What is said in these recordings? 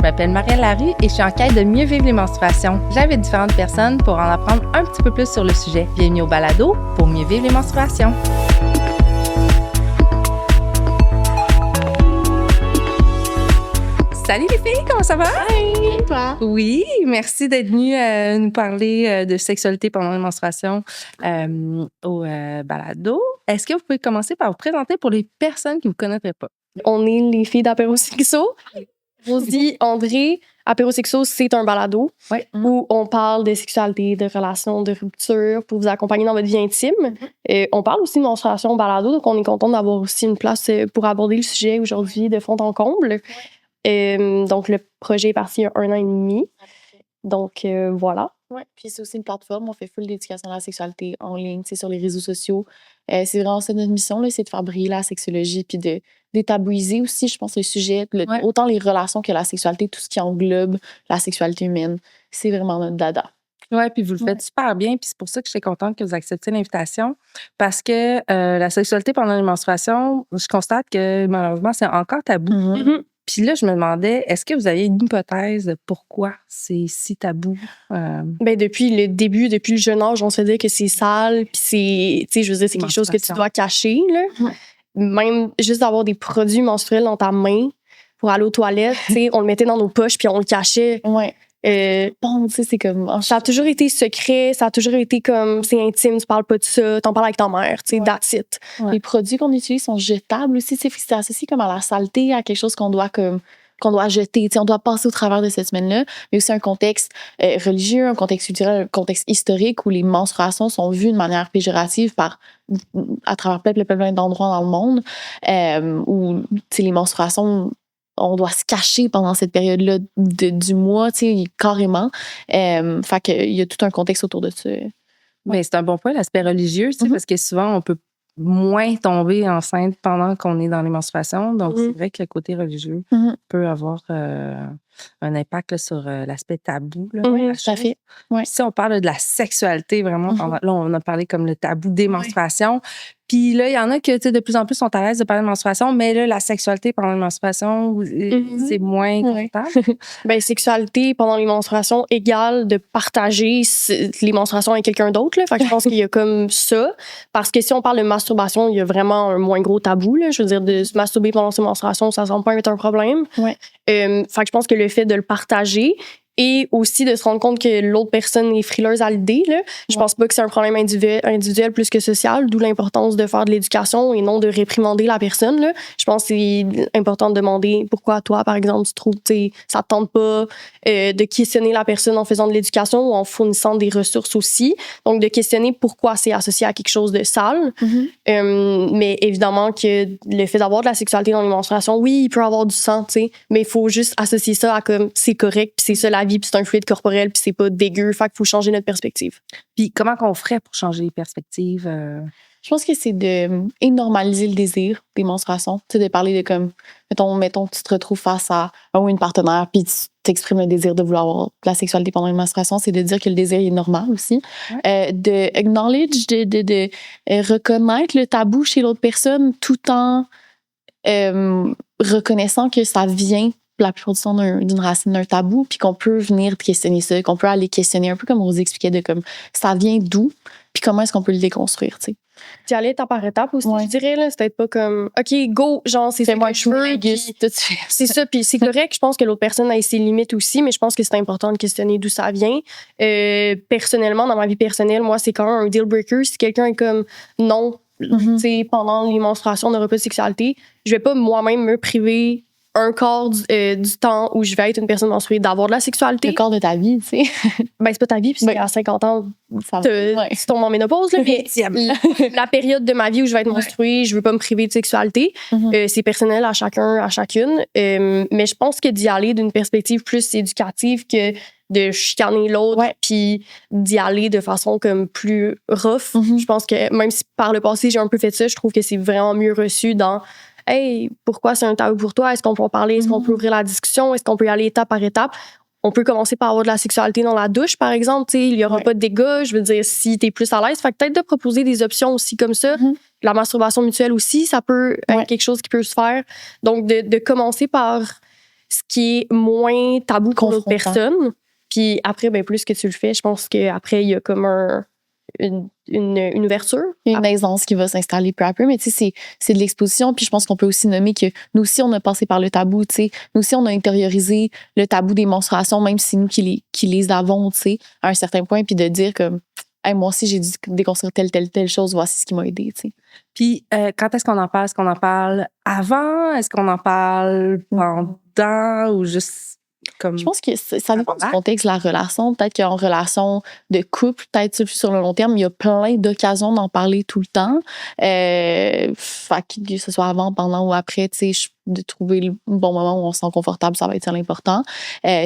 Je m'appelle Marielle Larue et je suis en quête de mieux vivre les menstruations. J'invite différentes personnes pour en apprendre un petit peu plus sur le sujet. Bienvenue au balado pour mieux vivre les menstruations. Salut les filles, comment ça va? Hi, toi? Oui, merci d'être venue nous parler de sexualité pendant les menstruations au balado. Est-ce que vous pouvez commencer par vous présenter pour les personnes qui ne vous connaîtraient pas? On est les filles d'Apéro Sexo. Rosie, André. Apéro Sexo, c'est un balado où on parle de sexualité, de relations, de rupture pour vous accompagner dans votre vie intime. On parle aussi de menstruation au balado, donc on est content d'avoir aussi une place pour aborder le sujet aujourd'hui de fond en comble. Donc, le projet est parti il y a 1 an et demi. Donc, voilà. Oui, puis c'est aussi une plateforme. On fait full d'éducation à la sexualité en ligne, sur les réseaux sociaux. C'est vraiment ça notre mission, là, c'est de faire briller la sexologie puis de détabouiser aussi, je pense, le sujet, autant les relations que la sexualité, tout ce qui englobe la sexualité humaine. C'est vraiment notre dada. Oui, puis vous le faites super bien, puis c'est pour ça que je suis contente que vous acceptiez l'invitation, parce que la sexualité pendant les menstruations, je constate que malheureusement, c'est encore tabou. Puis là, je me demandais, est-ce que vous avez une hypothèse de pourquoi c'est si tabou? Ben, depuis le début, depuis le jeune âge, on se dit que c'est sale, puis c'est, tu sais, je veux dire, c'est quelque chose que tu dois cacher, là. Même juste d'avoir des produits menstruels dans ta main pour aller aux toilettes, tu sais, on le mettait dans nos poches, puis on le cachait. Ouais. Bon, tu sais, c'est comme... Ça a toujours été secret, ça a toujours été comme, c'est intime, tu parles pas de ça, t'en parles avec ta mère, tu sais, that's it. Les produits qu'on utilise sont jetables aussi, tu sais, c'est associé comme à la saleté, à quelque chose qu'on doit jeter, tu sais, on doit passer au travers de cette semaine-là, mais aussi un contexte religieux, un contexte culturel, un contexte historique où les menstruations sont vues de manière péjorative à travers plein d'endroits dans le monde, où, tu sais, les menstruations, on doit se cacher pendant cette période-là du mois, tu sais, carrément. Fait qu'il y a tout un contexte autour de ça. Mais c'est un bon point, l'aspect religieux, tu sais, parce que souvent, on peut moins tomber enceinte pendant qu'on est dans les menstruations. Donc, c'est vrai que le côté religieux peut avoir un impact là, sur l'aspect tabou. Là, tout à fait. Ouais. Si on parle de la sexualité, vraiment, là, on a parlé comme le tabou des menstruations. Puis là, il y en a que, tu sais, de plus en plus sont à l'aise de parler de menstruation, mais là, la sexualité pendant les menstruations, c'est moins confortable. Ben, sexualité pendant les menstruations égale de partager les menstruations avec quelqu'un d'autre, là. Fait que je pense qu'il y a comme ça. Parce que si on parle de masturbation, il y a vraiment un moins gros tabou, là. Je veux dire, de se masturber pendant ses menstruations, ça semble pas être un problème. Fait que je pense que le fait de le partager et aussi de se rendre compte que l'autre personne est frileuse à l'idée, là. Je pense pas que c'est un problème individuel plus que social, d'où l'importance de faire de l'éducation et non de réprimander la personne, là. Je pense que c'est important de demander pourquoi toi, par exemple, tu trouves, ça te tente pas de questionner la personne en faisant de l'éducation ou en fournissant des ressources aussi. Donc, de questionner pourquoi c'est associé à quelque chose de sale. Mais évidemment que le fait d'avoir de la sexualité dans les menstruations, oui, il peut avoir du sang, tu sais, mais il faut juste associer ça à comme c'est correct, puis c'est ça la vie, puis c'est un fluide corporel, puis c'est pas dégueu. Fait qu'il faut changer notre perspective. Puis comment qu'on ferait pour changer les perspectives? Je pense que c'est de normaliser le désir des menstruations. Tu sais, de parler de comme, mettons, tu te retrouves face à un ou une partenaire, puis tu t'exprimes le désir de vouloir avoir de la sexualité pendant une menstruation, c'est de dire que le désir est normal aussi. De acknowledge, de reconnaître le tabou chez l'autre personne tout en reconnaissant que ça vient la plupart du temps d'une racine d'un tabou, puis qu'on peut venir questionner ça, qu'on peut aller questionner un peu comme on vous expliquait de comme ça vient d'où, puis comment est-ce qu'on peut le déconstruire, tu sais. Tu allais étape par étape aussi, je dirais, là. C'est peut-être pas comme, OK, go, genre, c'est ça que je veux. C'est ça, puis c'est correct. Je pense que l'autre personne a ses limites aussi, mais je pense que c'est important de questionner d'où ça vient. Personnellement, dans ma vie personnelle, moi, c'est quand même un deal breaker. Si quelqu'un est comme, non, tu sais, pendant les menstruations, on n'aura pas de sexualité, je vais pas moi-même me priver un quart du temps où je vais être une personne menstruée d'avoir de la sexualité. Le quart de ta vie, tu sais. Ben, c'est pas ta vie, puisque à 50 ans, tu tombes en ménopause, là. Mais la période de ma vie où je vais être menstruée, je veux pas me priver de sexualité. C'est personnel à chacun, à chacune. Mais je pense que d'y aller d'une perspective plus éducative que de chicaner l'autre, puis d'y aller de façon comme plus rough. Je pense que même si par le passé, j'ai un peu fait ça, je trouve que c'est vraiment mieux reçu dans hey, pourquoi c'est un tabou pour toi? Est-ce qu'on peut en parler? Est-ce qu'on peut ouvrir la discussion? Est-ce qu'on peut y aller étape par étape? On peut commencer par avoir de la sexualité dans la douche, par exemple. T'sais, il n'y aura pas de dégâts. Je veux dire, si tu es plus à l'aise. Fait que peut-être de proposer des options aussi comme ça. La masturbation mutuelle aussi, ça peut être quelque chose qui peut se faire. Donc, de commencer par ce qui est moins tabou pour l'autre Confrontant. personne. Puis après, ben, plus que tu le fais, je pense qu'après, il y a comme une ouverture. Il y a une aisance qui va s'installer peu à peu, mais tu sais, c'est de l'exposition. Puis je pense qu'on peut aussi nommer que nous aussi, on a passé par le tabou, tu sais. Nous aussi, on a intériorisé le tabou des menstruations, même si nous qui les avons, tu sais, à un certain point, puis de dire comme, hey, moi aussi, j'ai dû déconstruire telle chose, voici ce qui m'a aidé, tu sais. Puis, quand est-ce qu'on en parle? Est-ce qu'on en parle avant? Est-ce qu'on en parle pendant ou juste comme... Je pense que ça dépend du Avant. contexte de la relation. Peut-être qu'en relation de couple, peut-être sur le long terme, il y a plein d'occasions d'en parler tout le temps. Fait que ce soit avant, pendant ou après, tu sais, de trouver le bon moment où on se sent confortable, ça va être l'important.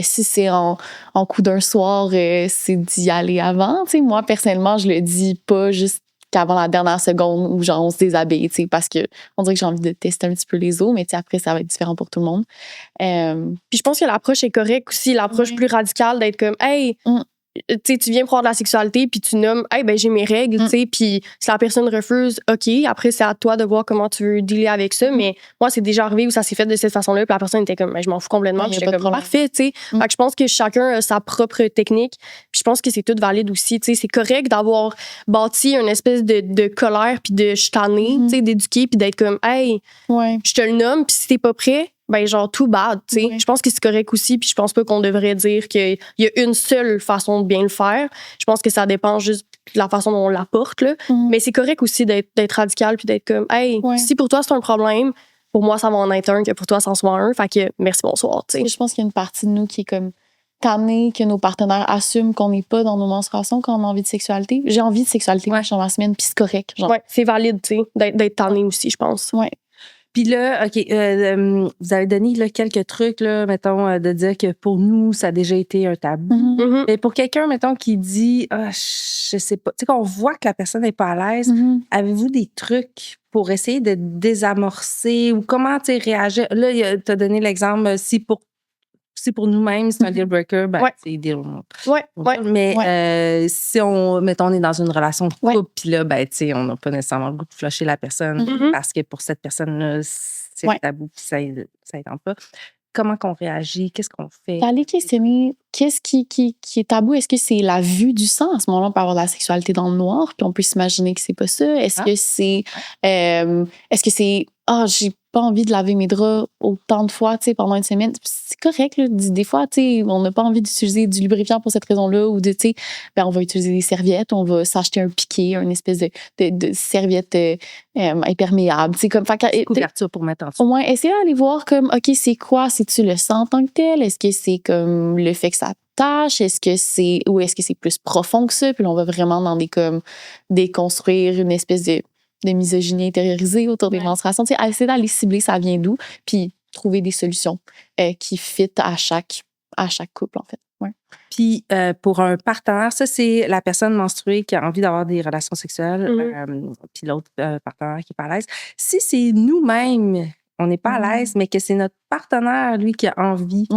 Si c'est en coup d'un soir, c'est d'y aller avant. Tu sais, moi, personnellement, je le dis pas juste qu'avant la dernière seconde où genre on se déshabille, tu sais, parce que on dirait que j'ai envie de tester un petit peu les eaux, mais tu sais, après, ça va être différent pour tout le monde. Puis je pense que l'approche est correcte aussi, l'approche plus radicale d'être comme, hey, tu sais, tu viens pour avoir de la sexualité, puis tu nommes, hey, ben j'ai mes règles, tu sais, puis si la personne refuse, OK, après, c'est à toi de voir comment tu veux dealer avec ça. Mais moi, c'est déjà arrivé où ça s'est fait de cette façon-là, puis la personne était comme, ben, je m'en fous complètement, puis j'étais comme, parfait, tu sais. Fait que je pense que chacun a sa propre technique, puis je pense que c'est tout valide aussi, tu sais. C'est correct d'avoir bâti une espèce de colère, puis de je tannée, tu sais, d'éduquer, puis d'être comme, hey, je te le nomme, puis si t'es pas prêt, ben genre tout bad, tu sais. Je pense que c'est correct aussi, puis je pense pas qu'on devrait dire qu'il y a une seule façon de bien le faire. Je pense que ça dépend juste de la façon dont on l'apporte, là. Mais c'est correct aussi d'être radical puis d'être comme, hey, si pour toi c'est un problème, pour moi ça va en être un, que pour toi ça en soit un. Fait que merci, bonsoir, tu sais. Je pense qu'il y a une partie de nous qui est comme tannée que nos partenaires assument qu'on n'est pas dans nos menstruations quand on a envie de sexualité. J'ai envie de sexualité quand je suis dans ma semaine, puis c'est correct. Genre. Ouais, c'est valide, tu sais, d'être tanné aussi, je pense. Ouais. Puis là, OK, vous avez donné là, quelques trucs, là, mettons, de dire que pour nous, ça a déjà été un tabou. Mais pour quelqu'un, mettons, qui dit, je sais pas, tu sais, qu'on voit que la personne n'est pas à l'aise, avez-vous des trucs pour essayer de désamorcer ou comment, tu sais, réagir? Là, tu as donné l'exemple, si pour nous-mêmes, c'est un deal breaker, ben, c'est deal. Mais si mettons, on est dans une relation de couple, puis là, ben, tu sais, on n'a pas nécessairement le goût de flusher la personne parce que pour cette personne-là, c'est tabou, puis ça ne tente pas. Comment qu'on réagit? Qu'est-ce qu'on fait? D'aller questionner qu'est-ce qui est tabou. Est-ce que c'est la vue du sang? À ce moment-là, on peut avoir de la sexualité dans le noir, puis on peut s'imaginer que c'est pas ça. Est-ce que c'est... j'ai pas envie de laver mes draps autant de fois, tu sais, pendant une semaine. C'est correct, là. Des fois, tu sais, on n'a pas envie d'utiliser du lubrifiant pour cette raison-là, ou tu sais, ben, on va utiliser des serviettes, on va s'acheter un piqué, une espèce de serviette imperméable, tu sais, comme... couverture pour mettre en dessous. Au moins, essayer d'aller voir comme, OK, c'est quoi? C'est-tu le sang en tant que tel? Est-ce que c'est comme le fait que ça tâche? Est-ce que c'est plus profond que ça? Puis là, on va vraiment dans déconstruire une espèce de misogynie intériorisée autour des menstruations. Tu sais, essayer d'aller cibler ça vient d'où, puis trouver des solutions qui fit à chaque couple, en fait. Ouais. Puis, pour un partenaire, ça, c'est la personne menstruée qui a envie d'avoir des relations sexuelles, puis l'autre partenaire qui n'est pas à l'aise. Si c'est nous-mêmes, on n'est pas à l'aise, mais que c'est notre partenaire, lui, qui a envie,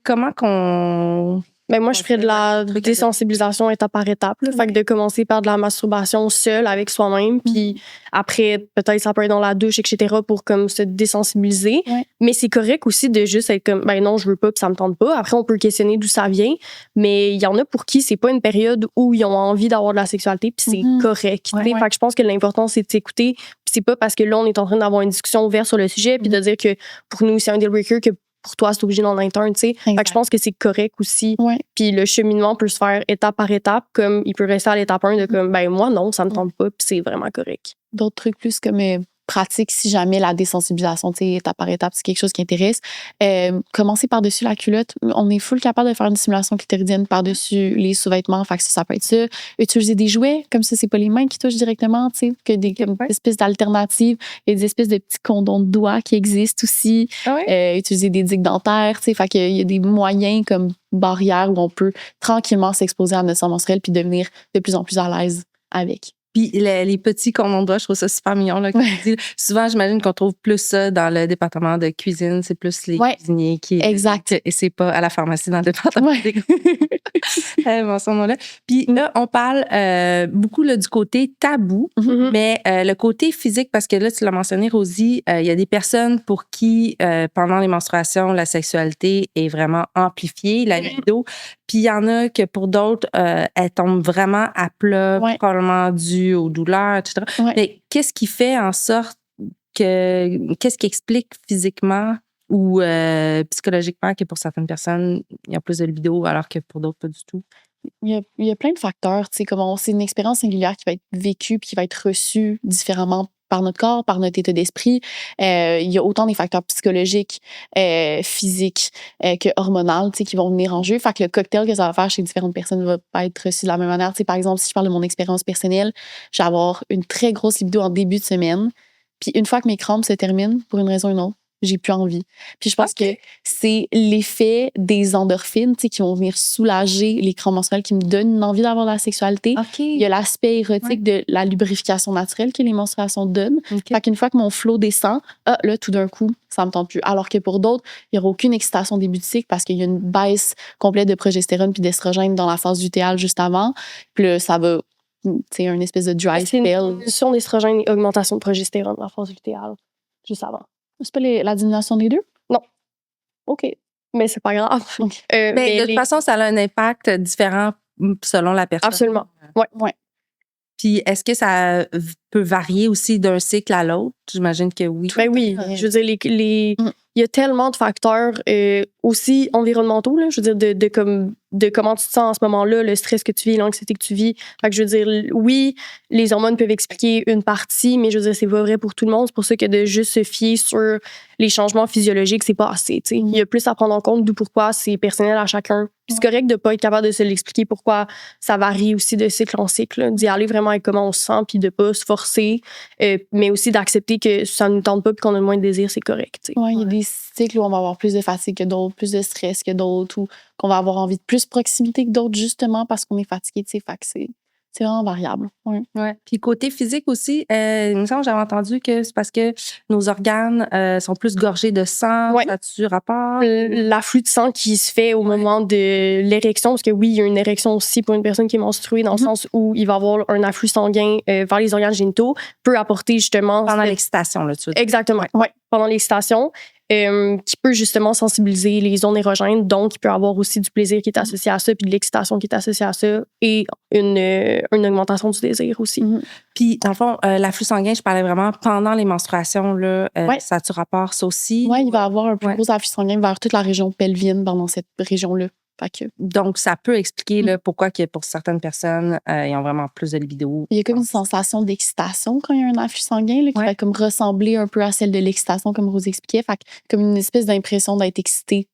comment qu'on... Ben moi, je ferais de la désensibilisation étape par étape. Là. Fait que de commencer par de la masturbation seule avec soi-même, puis après, peut-être ça peut être dans la douche, etc., pour comme se désensibiliser. Mais c'est correct aussi de juste être comme, ben non, je veux pas, puis ça me tente pas. Après, on peut questionner d'où ça vient. Mais il y en a pour qui c'est pas une période où ils ont envie d'avoir de la sexualité, puis c'est correct. Fait que je pense que l'important, c'est de s'écouter. Puis c'est pas parce que là, on est en train d'avoir une discussion ouverte sur le sujet, puis de dire que pour nous, c'est un deal breaker, que pour toi, c'est obligé d'en être un, tu sais. Fait que je pense que c'est correct aussi. Puis le cheminement peut se faire étape par étape, comme il peut rester à l'étape 1 de comme, ben moi, non, ça me tente pas, puis c'est vraiment correct. D'autres trucs plus comme pratique si jamais la désensibilisation, tu sais, étape par étape, c'est quelque chose qui intéresse. Commencer par-dessus la culotte. On est full capable de faire une stimulation clitoridienne par-dessus les sous-vêtements. Fait que ça peut être ça. Utiliser des jouets, comme ça, c'est pas les mains qui touchent directement, tu sais, que des espèces d'alternatives. Il y a des espèces de petits condoms de doigts qui existent aussi. Utiliser des digues dentaires, tu sais. Fait qu'il y a des moyens comme barrières où on peut tranquillement s'exposer à notre sang menstruel puis devenir de plus en plus à l'aise avec. Puis les petits condons de doigts, je trouve ça super mignon. Là, souvent, j'imagine qu'on trouve plus ça dans le département de cuisine. C'est plus les cuisiniers qui... Exact. Et c'est pas à la pharmacie dans le département des son nom-là. Puis là, on parle beaucoup là, du côté tabou, mais le côté physique, parce que là, tu l'as mentionné, Rosie, il y a des personnes pour qui, pendant les menstruations, la sexualité est vraiment amplifiée, la libido. Puis il y en a que pour d'autres, elles tombent vraiment à plat, probablement dû aux douleurs, etc. Mais qu'est-ce qui fait en sorte qu'est-ce qui explique physiquement ou psychologiquement que pour certaines personnes, il y a plus de libido alors que pour d'autres, pas du tout? Il y a plein de facteurs. Tu sais, comme c'est une expérience singulière qui va être vécue puis qui va être reçue différemment par notre corps, par notre état d'esprit. Il y a autant des facteurs psychologiques, physiques que hormonaux, tu sais, qui vont venir en jeu. Fait que le cocktail que ça va faire chez différentes personnes va pas être reçu de la même manière. Tu sais, par exemple, si je parle de mon expérience personnelle, je vais avoir une très grosse libido en début de semaine. Puis une fois que mes crampes se terminent, pour une raison ou une autre, j'ai plus envie. Puis je pense que c'est l'effet des endorphines, tu sais, qui vont venir soulager les crampes menstruelles, qui me donnent une envie d'avoir de la sexualité. Il y a l'aspect érotique de la lubrification naturelle que les menstruations donnent. Fait qu'une fois que mon flot descend, là, tout d'un coup, ça me tente plus. Alors que pour d'autres, il n'y aura aucune excitation au début du cycle parce qu'il y a une baisse complète de progestérone puis d'estrogène dans la phase lutéale juste avant. Puis là, ça va, tu sais, une espèce de dry spell. C'est une diminution d'estrogène et augmentation de progestérone dans la phase lutéale, juste avant. C'est pas la diminution des deux? Non. OK. Mais c'est pas grave. Mais de toute façon, ça a un impact différent selon la personne. Absolument. Ouais. Puis est-ce que ça peut varier aussi d'un cycle à l'autre? J'imagine que oui. Ben oui. Je veux dire, il y a tellement de facteurs aussi environnementaux, là, je veux dire, de comment tu te sens en ce moment-là, le stress que tu vis, l'anxiété que tu vis. Fait que je veux dire, oui, les hormones peuvent expliquer une partie, mais je veux dire, c'est pas vrai pour tout le monde. C'est pour ça que de juste se fier sur les changements physiologiques, c'est pas assez. T'sais. Il y a plus à prendre en compte, d'où pourquoi c'est personnel à chacun. Puis c'est correct de pas être capable de se l'expliquer pourquoi ça varie aussi de cycle en cycle, d'y aller vraiment avec comment on se sent, puis de pas se forcer, mais aussi d'accepter que ça nous tente pas puis qu'on a moins de désir, c'est correct. Oui, il y a des cycles où on va avoir plus de fatigue que d'autres, plus de stress que d'autres, ou qu'on va avoir envie de plus proximité que d'autres, justement parce qu'on est fatigué. Fait que c'est vraiment variable. Ouais. Puis côté physique aussi, il me semble que j'avais entendu que c'est parce que nos organes sont plus gorgés de sang. Ça a-tu rapport? L'afflux de sang qui se fait au moment de l'érection, parce que oui, il y a une érection aussi pour une personne qui est menstruée, dans le sens où il va y avoir un afflux sanguin vers les organes génitaux, peut apporter justement... Pendant l'excitation, là, tu veux dire. Exactement, pendant l'excitation. Qui peut justement sensibiliser les zones érogènes, donc il peut avoir aussi du plaisir qui est associé à ça, puis de l'excitation qui est associée à ça, et une augmentation du désir aussi. Puis, dans le fond, l'afflux sanguin, je parlais vraiment pendant les menstruations, là, ça a-tu rapport, ça aussi? Oui, il va y avoir un plus gros afflux sanguin vers toute la région pelvienne pendant cette région-là. Donc, ça peut expliquer là, pourquoi que pour certaines personnes, ils ont vraiment plus de libido. Il y a comme une sensation d'excitation quand il y a un afflux sanguin là, qui va comme ressembler un peu à celle de l'excitation, comme Rose expliquait. Fait comme une espèce d'impression d'être excité.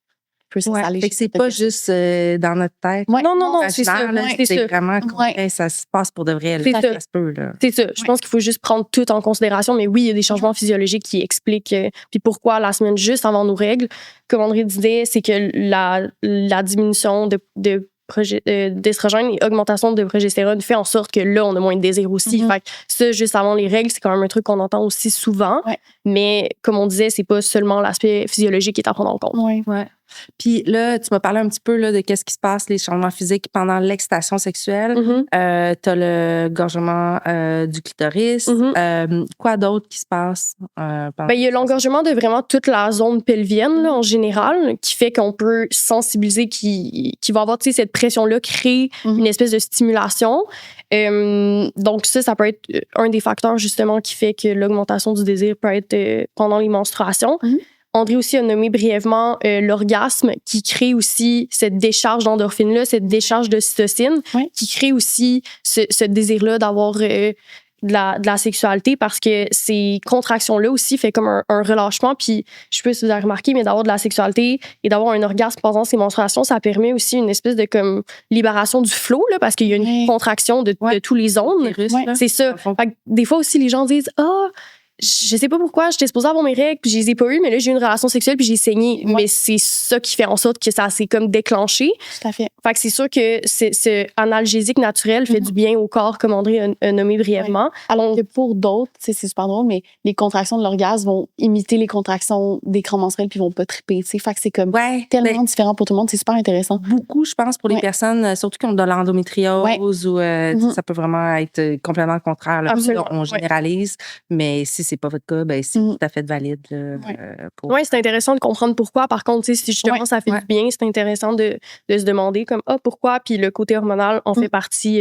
Fait que c'est pas juste dans notre tête. Non, c'est ça. C'est vraiment ça se passe pour de vrai. C'est ça. Ça se peut, là. C'est ça. Je pense qu'il faut juste prendre tout en considération. Mais oui, il y a des changements physiologiques qui expliquent. Puis pourquoi la semaine juste avant nos règles, comme André disait, c'est que la diminution d'estrogène et augmentation de progestérone fait en sorte que là, on a moins de désir aussi. Fait que ça, juste avant les règles, c'est quand même un truc qu'on entend aussi souvent. Mais comme on disait, c'est pas seulement l'aspect physiologique qui est à prendre en compte. Puis là, tu m'as parlé un petit peu là, de qu'est-ce qui se passe, les changements physiques pendant l'excitation sexuelle. T'as le gorgement du clitoris. Quoi d'autre qui se passe? Il y a l'engorgement de vraiment toute la zone pelvienne là, en général, qui fait qu'on peut sensibiliser, qui va avoir cette pression-là, créer une espèce de stimulation. Donc ça peut être un des facteurs justement qui fait que l'augmentation du désir peut être pendant les menstruations. André aussi a nommé brièvement l'orgasme qui crée aussi cette décharge d'endorphine-là, cette décharge d'ocytocine qui crée aussi ce désir-là d'avoir de la sexualité parce que ces contractions-là aussi fait comme un relâchement. Puis je sais pas si vous avez remarqué, mais d'avoir de la sexualité et d'avoir un orgasme pendant ces menstruations, ça permet aussi une espèce de comme libération du flot là, parce qu'il y a une contraction de tous les zones. C'est ça. Fait que des fois aussi, les gens disent « je sais pas pourquoi, j'étais supposée avoir mes règles, puis je les ai pas eues, mais là, j'ai eu une relation sexuelle, puis j'ai saigné. Ouais. Mais c'est ça qui fait en sorte que ça s'est comme déclenché. Tout à fait. Fait que c'est sûr que ce analgésique naturel fait du bien au corps, comme André a nommé brièvement. Alors que pour d'autres, c'est super drôle, mais les contractions de l'orgasme vont imiter les contractions des crampes menstruelles puis vont pas triper. Fait que c'est comme tellement différent pour tout le monde. C'est super intéressant. Beaucoup, je pense, pour les personnes, surtout qui ont de l'endométriose ou ça peut vraiment être complètement le contraire. Là. On généralise, mais si c'est pas votre cas, ben, c'est tout à fait valide. Oui, c'est intéressant de comprendre pourquoi. Par contre, si justement ça fait du bien, c'est intéressant de se demander comme pourquoi, puis le côté hormonal en fait partie.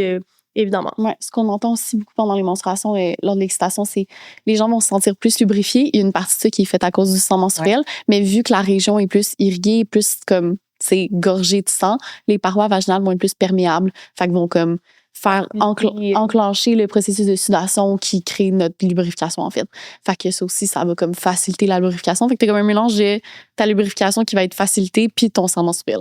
Évidemment. Ouais, ce qu'on entend aussi beaucoup pendant les menstruations et lors de l'excitation, c'est les gens vont se sentir plus lubrifiés. Il y a une partie de ça qui est faite à cause du sang menstruel, mais vu que la région est plus irriguée, plus comme c'est gorgé de sang, les parois vaginales vont être plus perméables. Fait qu'ils vont comme faire enclencher le processus de sudation qui crée notre lubrification, en fait. Fait que ça aussi, ça va comme faciliter la lubrification. Fait que t'as comme un mélange de ta lubrification qui va être facilitée puis ton sang menstruel.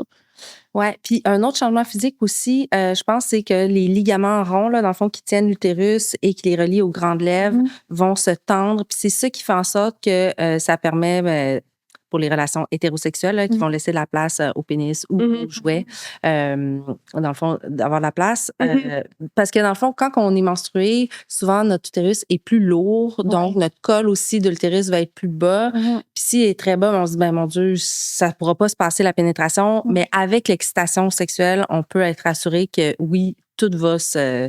Oui, puis un autre changement physique aussi, je pense, c'est que les ligaments ronds, là, dans le fond, qui tiennent l'utérus et qui les relient aux grandes lèvres, vont se tendre. Puis c'est ça qui fait en sorte que ça permet, pour les relations hétérosexuelles, là, qui vont laisser de la place au pénis ou au jouet, dans le fond, d'avoir de la place. Parce que dans le fond, quand on est menstrué, souvent, notre utérus est plus lourd, donc notre col aussi de l'utérus va être plus bas. Puis s'il est très bas, on se dit, ben mon Dieu, ça ne pourra pas se passer la pénétration. Mais avec l'excitation sexuelle, on peut être assuré que oui, tout va se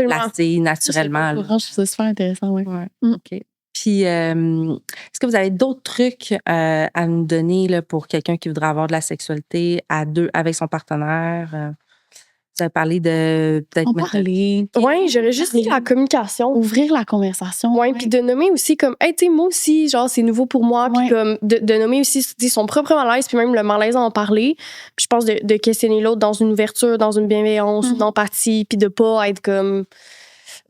placer naturellement. Je trouve ça super intéressant, oui. OK. Puis, est-ce que vous avez d'autres trucs à nous donner là, pour quelqu'un qui voudrait avoir de la sexualité à deux avec son partenaire? Vous avez parlé de peut-être Oui, j'aurais juste dit la communication. Ouvrir la conversation. Oui, puis de nommer aussi comme, hey, tu sais, moi aussi, genre, c'est nouveau pour moi. Puis comme, de nommer aussi son propre malaise, puis même le malaise à en parler. Puis je pense de questionner l'autre dans une ouverture, dans une bienveillance, une empathie, puis de pas être comme.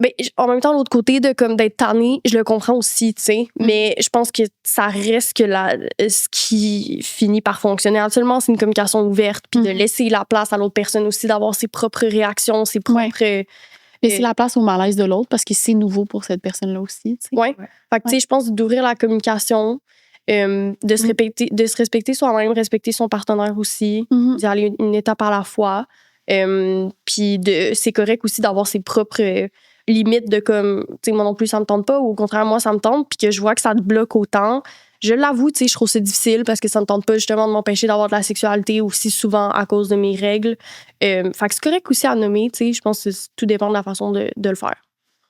Mais en même temps, l'autre côté de comme d'être tanné, je le comprends aussi, tu sais. Mais je pense que ça reste que ce qui finit par fonctionner absolument, c'est une communication ouverte, puis de laisser la place à l'autre personne aussi, d'avoir ses propres réactions, ses propres. Laisser la place au malaise de l'autre parce que c'est nouveau pour cette personne-là aussi, tu sais. Oui. Fait que, tu sais, je pense d'ouvrir la communication, de se respecter soi-même, respecter son partenaire aussi, d'y aller une étape à la fois. Puis c'est correct aussi d'avoir ses propres limite de comme, tu sais, moi non plus, ça me tente pas, ou au contraire, moi, ça me tente, puis que je vois que ça te bloque autant. Je l'avoue, tu sais, je trouve ça difficile parce que ça me tente pas justement de m'empêcher d'avoir de la sexualité aussi souvent à cause de mes règles. Fait que c'est correct aussi à nommer, tu sais, je pense que tout dépend de la façon de le faire.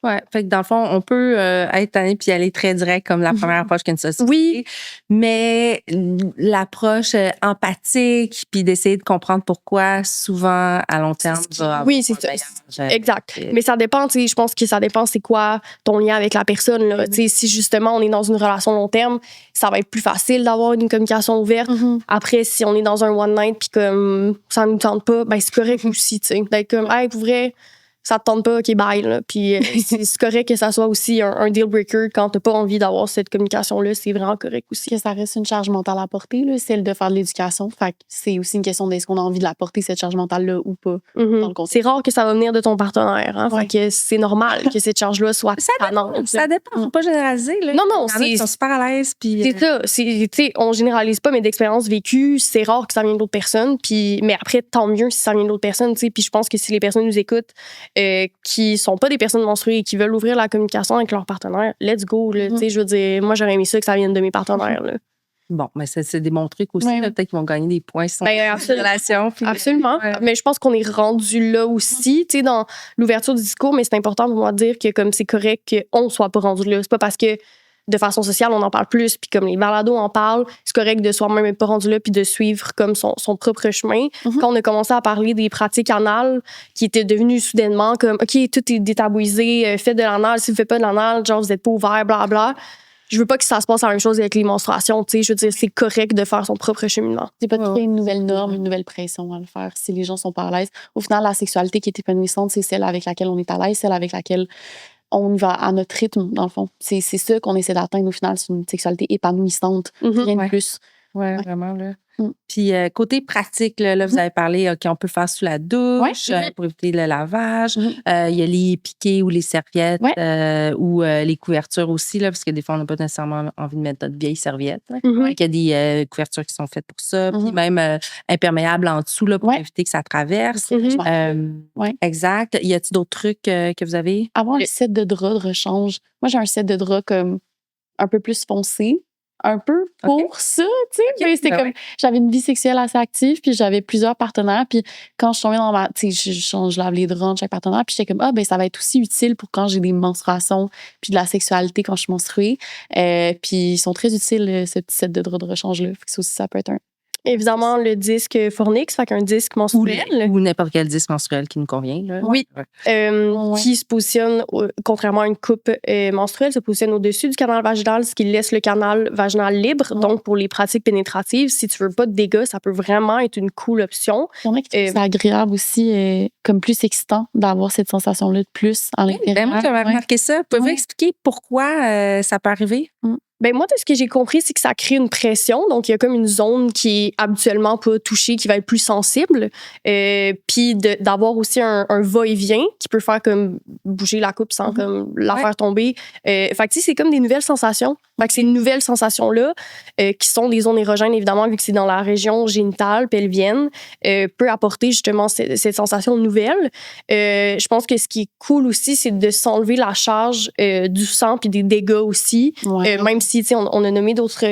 Ouais, fait que dans le fond, on peut être tanné puis aller très direct comme la première approche qu'une société. Oui. Mais l'approche empathique puis d'essayer de comprendre pourquoi, souvent, à long terme, va oui, c'est ça. Exact. Mais ça dépend, tu sais, je pense que ça dépend c'est quoi ton lien avec la personne, là. Tu sais, si justement on est dans une relation long terme, ça va être plus facile d'avoir une communication ouverte. Après, si on est dans un one night puis comme ça nous tente pas, ben c'est correct aussi, tu sais. D'être comme, hey, pour vrai, ça te tente pas, OK, bye. Là. Puis c'est correct que ça soit aussi un deal breaker quand t'as pas envie d'avoir cette communication-là. C'est vraiment correct aussi. Que ça reste une charge mentale à porter, là, celle de faire de l'éducation. Fait que c'est aussi une question d'est-ce qu'on a envie de la porter, cette charge mentale-là, ou pas. Dans le contexte. C'est rare que ça va venir de ton partenaire. Hein? Fait que c'est normal que cette charge-là soit tannante. Ça dépend. Faut pas généraliser. Là. Non, ils sont super à l'aise. C'est ça. C'est, on généralise pas, mais d'expérience vécue, c'est rare que ça vienne d'autres personnes. Puis, mais après, tant mieux si ça vient d'autres personnes. Puis je pense que si les personnes nous écoutent, qui sont pas des personnes menstruées et qui veulent ouvrir la communication avec leur partenaire, let's go. Là, je veux dire, moi, j'aurais aimé ça que ça vienne de mes partenaires. Là. Bon, mais c'est des bons trucs aussi. Là, peut-être qu'ils vont gagner des points sur la relation. Absolument. Mais je pense qu'on est rendu là aussi, tu sais, dans l'ouverture du discours. Mais c'est important pour moi de dire que comme c'est correct qu'on soit pas rendu là. C'est pas parce que de façon sociale, on en parle plus, puis comme les balados en parlent, c'est correct de soi-même être pas rendu là, puis de suivre comme son propre chemin. Quand on a commencé à parler des pratiques anales, qui étaient devenues soudainement comme, OK, tout est détabouisé, faites de l'anal, si vous faites pas de l'anal, genre, vous êtes pas ouvert, blablabla. Je veux pas que ça se passe la même chose avec les menstruations, tu sais. Je veux dire, c'est correct de faire son propre cheminement. C'est pas de créer une nouvelle norme, une nouvelle pression à le faire si les gens sont pas à l'aise. Au final, la sexualité qui est épanouissante, c'est celle avec laquelle on est à l'aise, celle avec laquelle on va à notre rythme, dans le fond. C'est ça qu'on essaie d'atteindre au final, c'est une sexualité épanouissante, rien de plus. Ouais, vraiment, là. Mm. Puis, côté pratique, là, vous avez parlé qu'on peut faire sous la douche Ouais. pour éviter le lavage. Mhm. Il y a les piquets ou les serviettes ou les couvertures aussi, là, parce que des fois, on n'a pas nécessairement envie de mettre notre vieille serviette. Là. Mhm. Donc, il y a des couvertures qui sont faites pour ça. Puis même imperméables en dessous là, pour éviter que ça traverse. Exact. Y a-t-il d'autres trucs que vous avez? Avoir un set de draps de rechange. Moi, j'ai un set de draps comme un peu plus foncé. Un peu pour ça, tu sais. Mais c'était comme, j'avais une vie sexuelle assez active, puis j'avais plusieurs partenaires. Puis quand je tombais dans ma, tu sais, je lave les draps de chaque partenaire, puis j'étais comme, ça va être aussi utile pour quand j'ai des menstruations, puis de la sexualité quand je suis menstruée. Puis ils sont très utiles, ce petit set de draps de rechange-là. Fait que ça aussi, ça peut être un. Évidemment, le disque Fornix, fait qu'un disque menstruel. Ou n'importe quel disque menstruel qui nous convient. Là. Oui. Qui se positionne, contrairement à une coupe menstruelle, se positionne au-dessus du canal vaginal, ce qui laisse le canal vaginal libre. Donc, pour les pratiques pénétratives, si tu veux pas de dégâts, ça peut vraiment être une cool option. Il y en a qui trouvent ça agréable aussi, comme plus excitant d'avoir cette sensation-là de plus en l'intérieur. Moi, j'avais remarqué ça. Pouvez-vous expliquer pourquoi ça peut arriver? Ben moi, de ce que j'ai compris, c'est que ça crée une pression. Donc, il y a comme une zone qui est habituellement pas touchée, qui va être plus sensible. Puis d'avoir aussi un va-et-vient qui peut faire comme bouger la coupe sans comme la faire tomber. Fait que c'est comme des nouvelles sensations. Fait que ces nouvelles sensations-là, qui sont des zones érogènes, évidemment, vu que c'est dans la région génitale, pelvienne, peut apporter justement cette sensation nouvelle. Je pense que ce qui est cool aussi, c'est de s'enlever la charge du sang puis des dégâts aussi. Même si on a nommé d'autres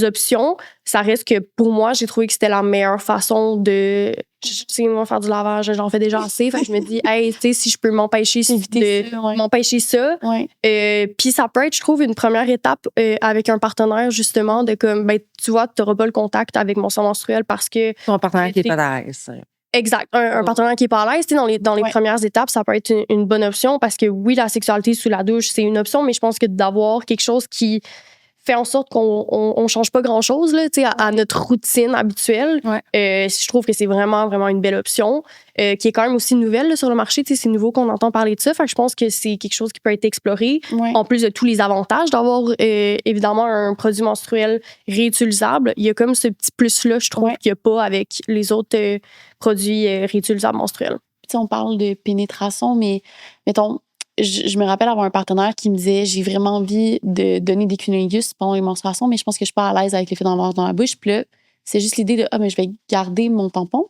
options, ça reste que pour moi, j'ai trouvé que c'était la meilleure façon de moi faire du lavage, j'en fais déjà assez. Fait que je me dis, hey, tu sais, si je peux m'empêcher m'empêcher ça. Puis ça peut être, je trouve, une première étape avec un partenaire, justement, de comme, ben, tu vois, tu n'auras pas le contact avec mon sang menstruel parce que. Ton partenaire qui n'est pas à l'aise. Exact. Un partenaire qui est pas à l'aise, dans les premières étapes, ça peut être une bonne option parce que oui, la sexualité sous la douche, c'est une option, mais je pense que d'avoir quelque chose qui fait en sorte qu'on change pas grand-chose là, à notre routine habituelle, je trouve que c'est vraiment, vraiment une belle option qui est quand même aussi nouvelle là, sur le marché. C'est nouveau qu'on entend parler de ça. Fait que je pense que c'est quelque chose qui peut être exploré, en plus de tous les avantages d'avoir évidemment un produit menstruel réutilisable. Il y a comme ce petit plus-là, je trouve, qu'il n'y a pas avec les autres produits réutilisables menstruels. On parle de pénétration, mais mettons, je me rappelle avoir un partenaire qui me disait j'ai vraiment envie de donner des cunnilingus pendant les menstruations, mais je pense que je suis pas à l'aise avec l'effet dans la bouche. Puis là, c'est juste l'idée de mais je vais garder mon tampon.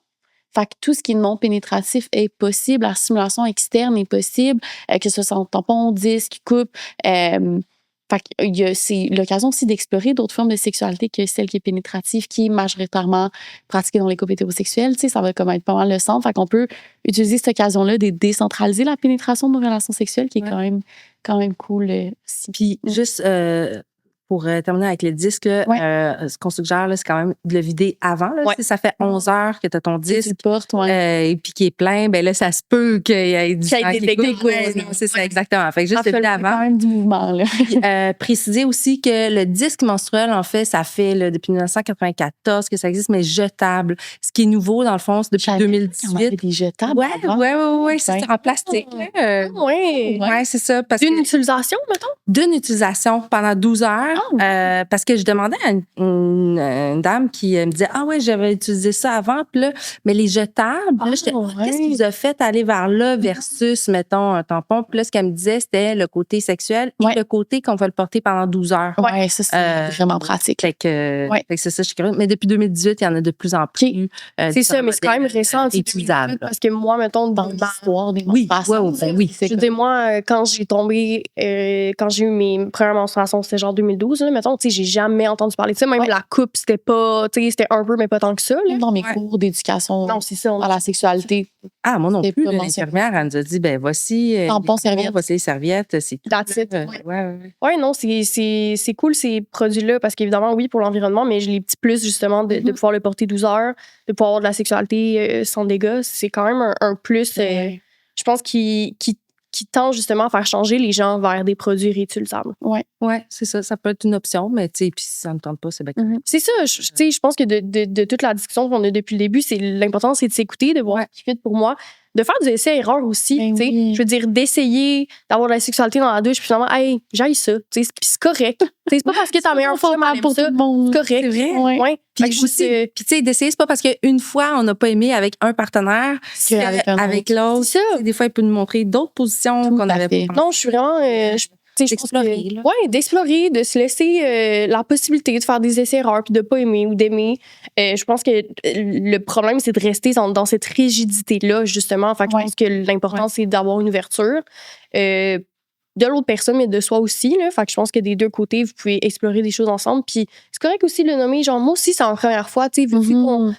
Fait que tout ce qui est non pénétratif est possible, la stimulation externe est possible, que ce soit tampon, disque, coupe. Fait que c'est l'occasion aussi d'explorer d'autres formes de sexualité que celle qui est pénétrative, qui est majoritairement pratiquée dans les couples hétérosexuels. Tu sais, ça va comme être pas mal le centre. Fait qu'on peut utiliser cette occasion-là de décentraliser la pénétration de nos relations sexuelles, qui est quand même cool. Puis juste pour terminer avec le disque, là, ce qu'on suggère, là, c'est quand même de le vider avant. Là, si ça fait 11 heures que tu as ton disque et puis qui est plein, ben là, ça se peut qu'il y ait du sang qui coule. C'est ça, exactement. Fait que juste le vider avant. quand même du mouvement. Là. Puis, préciser aussi que le disque menstruel, en fait, ça fait là, depuis 1994 que ça existe, mais jetable. Ce qui est nouveau, dans le fond, c'est depuis 2018. Des jetables. Oui. C'est en plastique. Oui, c'est ça. D'une utilisation, mettons? D'une utilisation pendant 12 heures. Parce que je demandais à une dame qui me disait j'avais utilisé ça avant, puis là, mais les jetables, là, qu'est-ce qui vous a fait aller vers là versus, mettons, un tampon? Puis là, ce qu'elle me disait, c'était le côté sexuel et le côté qu'on va le porter pendant 12 heures. Oui, ça, c'est vraiment pratique. Fait que c'est ça, je suis curieuse. Mais depuis 2018, il y en a de plus en plus. C'est ça, mais c'est quand même récent. Utilisable. Parce que moi, mettons, dans l'histoire des menstruations. Oui. Je veux dire, moi, quand j'ai tombé, quand j'ai eu mes premières menstruations, c'était genre 2012. Là, mettons, tu sais, j'ai jamais entendu parler de ça. Même la coupe, c'était pas, tu sais, c'était un peu, mais pas tant que ça. Là. Même dans mes cours d'éducation à la sexualité. Ah, moi non plus. L'infirmière, elle nous a dit, ben voici. Tampons, serviettes. Voici les serviettes. C'est tout. That's it. Ouais, non, c'est cool ces produits-là parce qu'évidemment, oui, pour l'environnement, mais j'ai les petits plus, justement, de pouvoir le porter 12 heures, de pouvoir avoir de la sexualité sans dégâts. C'est quand même un plus, je pense, qui tend justement à faire changer les gens vers des produits réutilisables. Oui, c'est ça. Ça peut être une option, mais tu sais, puis si ça ne tente pas, c'est bien. C'est ça. Tu sais, je pense que de toute la discussion qu'on a depuis le début, l'important, c'est de s'écouter, de voir ce qui fit pour moi. de faire des essais-erreurs aussi, Ben tu sais. oui. Je veux dire, d'essayer d'avoir de la sexualité dans la douche, puis finalement, hey, j'aille ça, tu sais, puis c'est correct. Tu sais, c'est pas parce que ta meilleure femme elle aime pour tout ça, le monde. c'est correct. C'est vrai. Ouais. Ouais. Puis Fait que aussi, juste, puis tu sais, d'essayer, c'est pas parce qu'une fois, on n'a pas aimé avec un partenaire Qu'avec un avec l'autre. C'est ça. Tu sais, des fois, il peut nous montrer d'autres positions Tout qu'on à avait fait. pas. non, je suis vraiment. Tu sais, je pense D'explorer, que- là. Ouais, d'explorer, de se laisser la possibilité de faire des essais-erreurs, puis de pas aimer ou d'aimer. Je pense que le problème, c'est de rester dans cette rigidité-là, justement. Fait que je Ouais. pense que l'important, c'est d'avoir une ouverture. De l'autre personne, mais de soi aussi. Là. Fait que je pense que des deux côtés, vous pouvez explorer des choses ensemble. Puis c'est correct aussi de le nommer. Genre, moi aussi, c'est la première fois. Tu sais, vu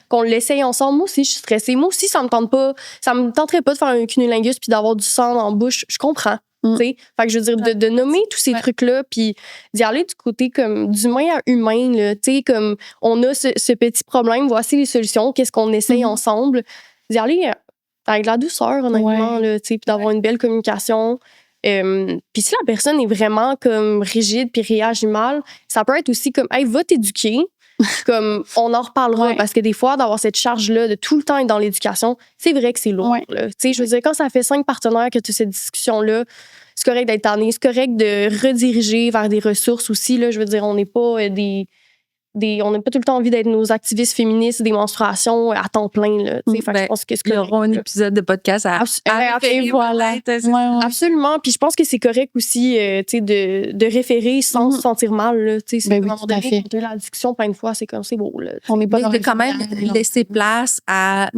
qu'on l'essaye ensemble, moi aussi, je suis stressée. Moi aussi, ça me tente pas. Ça me tenterait pas de faire un cunnilingus puis d'avoir du sang dans la bouche. Je comprends. Tu sais. Fait que je veux dire, de nommer tous ces trucs-là, puis d'y aller du côté comme d'humain à humain. Là, tu sais, comme on a ce petit problème, voici les solutions, qu'est-ce qu'on essaye ensemble. D'y aller avec de la douceur, honnêtement, là, tu sais, puis d'avoir une belle communication. Puis si la personne est vraiment comme rigide puis réagit mal, ça peut être aussi comme hey, va t'éduquer. Comme on en reparlera parce que des fois d'avoir cette charge là de tout le temps être dans l'éducation, c'est vrai que c'est lourd. Tu sais, je veux dire quand ça fait 5 partenaires que tu as cette discussion là, c'est correct d'être tanné, c'est correct de rediriger vers des ressources aussi là, je veux dire on n'est pas on n'a pas tout le temps envie d'être nos activistes féministes des menstruations à temps plein là, tu sais, fait que je pense que c'est Il y correct, aura un épisode de podcast à et voilà. Absolument. Puis je pense que c'est correct aussi tu sais, de référer sans se sentir mal. Là, tu sais, c'est comme à un moment donné, quand on a eu la discussion plein de fois, c'est comme c'est beau. Là. On n'est pas Mais dans de quand même laisser place à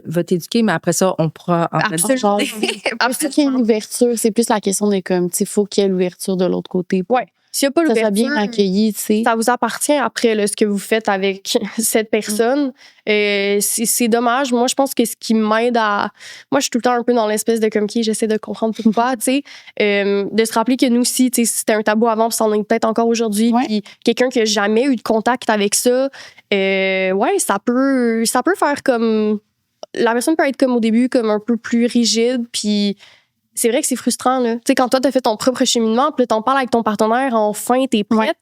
va t'éduquer, mais après ça, on pourra en fait. Absolument qu'il y ait une ouverture. C'est plus la question de comme, tu sais, faut qu'il y ait l'ouverture de l'autre côté. Ouais. S'il n'y a pas ça soit l'ouverture, bien accueilli, tu sais. Ça vous appartient après là, ce que vous faites avec cette personne. C'est dommage. Moi, je pense que ce qui m'aide à. Moi, je suis tout le temps un peu dans l'espèce de comme qui j'essaie de comprendre pourquoi, tu sais. De se rappeler que nous aussi, tu sais, c'était un tabou avant, puis ça en est peut-être encore aujourd'hui. Puis quelqu'un qui n'a jamais eu de contact avec ça, ça peut faire comme. La personne peut être comme au début, comme un peu plus rigide, puis. C'est vrai que c'est frustrant, là. Tu sais, quand toi, t'as fait ton propre cheminement, puis t'en parles avec ton partenaire, enfin, t'es prête,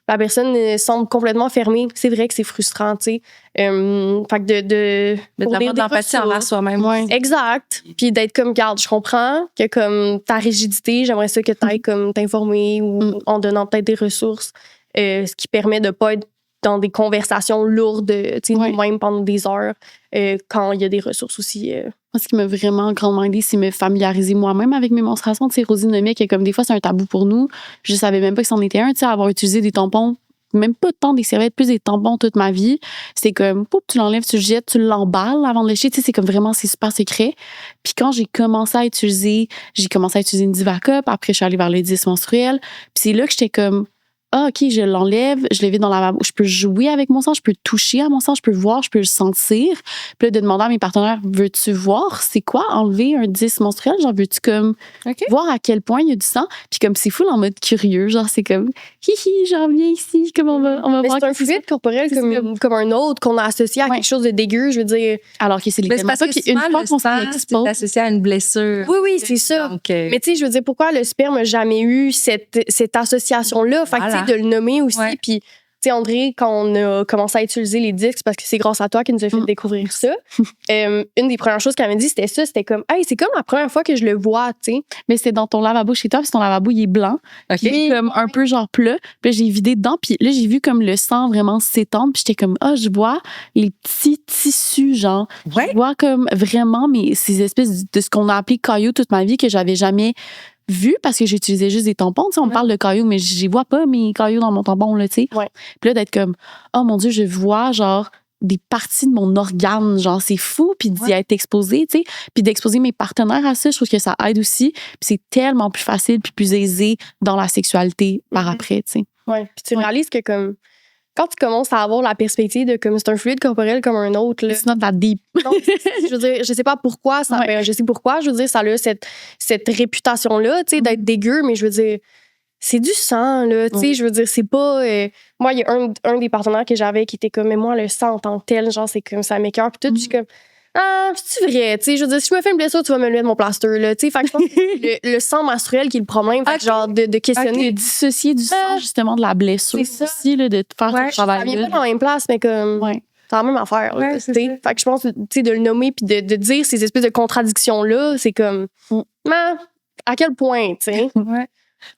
la personne semble complètement fermée. C'est vrai que c'est frustrant, tu sais. Fait que de l'avoir d'empathie envers soi-même. Exact. Puis d'être comme, garde, je comprends que comme ta rigidité, j'aimerais ça que t'ailles comme t'informer ou en donnant peut-être des ressources, ce qui permet de pas être dans des conversations lourdes, tu sais, nous-mêmes pendant des heures, quand il y a des ressources aussi. Moi, ce qui m'a vraiment grandement aidé, c'est me familiariser moi-même avec mes menstruations. Tu sais, Rosie nommait que comme des fois, c'est un tabou pour nous. Je savais même pas que c'en était un, tu sais, avoir utilisé des tampons, même pas tant des serviettes, plus des tampons toute ma vie. C'est comme, poup, tu l'enlèves, tu le jettes, tu l'emballes avant de lécher. Tu sais, c'est comme vraiment, c'est super secret. Puis quand j'ai commencé à utiliser une Diva Cup. Après, je suis allée vers le 10 menstruel. Puis c'est là que j'étais comme, ah, OK, je l'enlève, je le vide dans la lavabo. Je peux jouer avec mon sang, je peux toucher à mon sang, je peux le voir, je peux le sentir. Puis là, de demander à mes partenaires, veux-tu voir c'est quoi enlever un 10 menstruel? Genre, veux-tu comme voir à quel point il y a du sang? Puis comme c'est full en mode curieux, genre, c'est comme, hihi, j'en viens ici, comme on va voir. C'est un fluide corporel comme un autre qu'on a associé à quelque chose de dégueu, je veux dire. Alors que c'est littéralement ça. Puis une fois qu'on s'expose, c'est associé à une blessure. Oui, c'est ça. Donc, mais tu sais, je veux dire, pourquoi le sperme n'a jamais eu cette association-là? Fait que, de le nommer aussi. Puis, tu sais, André, quand on a commencé à utiliser les disques, parce que c'est grâce à toi qu'il nous a fait découvrir ça, une des premières choses qu'elle m'a dit, c'était ça. C'était comme, hey, c'est comme la première fois que je le vois, tu sais. Mais c'est dans ton lavabo chez toi, puis ton lavabo, il est blanc. Puis comme un peu genre plat. Puis là, j'ai vidé dedans, puis là, j'ai vu comme le sang vraiment s'étendre, puis j'étais comme, je vois les petits tissus, genre. Je vois comme vraiment, mais ces espèces de ce qu'on a appelé cailloux toute ma vie, que j'avais jamais vu parce que j'utilisais juste des tampons. Tu sais, on parle de cailloux, mais je vois pas mes cailloux dans mon tampon, là, tu sais. Puis là, d'être comme, oh mon Dieu, je vois, genre, des parties de mon organe, genre, c'est fou, puis d'y être exposé, tu sais. Puis d'exposer mes partenaires à ça, je trouve que ça aide aussi. Puis c'est tellement plus facile puis plus aisé dans la sexualité par après, tu sais. Puis tu réalises que, comme, quand tu commences à avoir la perspective de comme c'est un fluide corporel comme un autre, c'est not that deep. Non, je veux dire, je sais pas pourquoi ça. Je sais pourquoi. Je veux dire, ça a cette réputation là, tu sais, d'être dégueu, mais je veux dire, c'est du sang là, tu sais. Je veux dire, c'est pas. Moi, il y a un des partenaires que j'avais qui était comme, mais moi le sang en tant que tel, genre c'est comme ça m'écoeure, puis tout, je suis comme. Ah, c'est vrai, tu sais, je veux dire, si je me fais une blessure, tu vas me le mettre mon plaster, là, tu sais, fait que je pense que c'est le sang menstruel qui est le problème, fait que genre de questionner. Dissocier du sang, justement, de la blessure aussi, là, de faire ce travail-là. Ça vient pas dans la même place, mais comme. C'est la même affaire. Là, Ouais, c'est t'sais. ça. Fait que je pense, tu sais, de le nommer puis de dire ces espèces de contradictions-là, c'est comme, à quel point, tu sais? Ouais.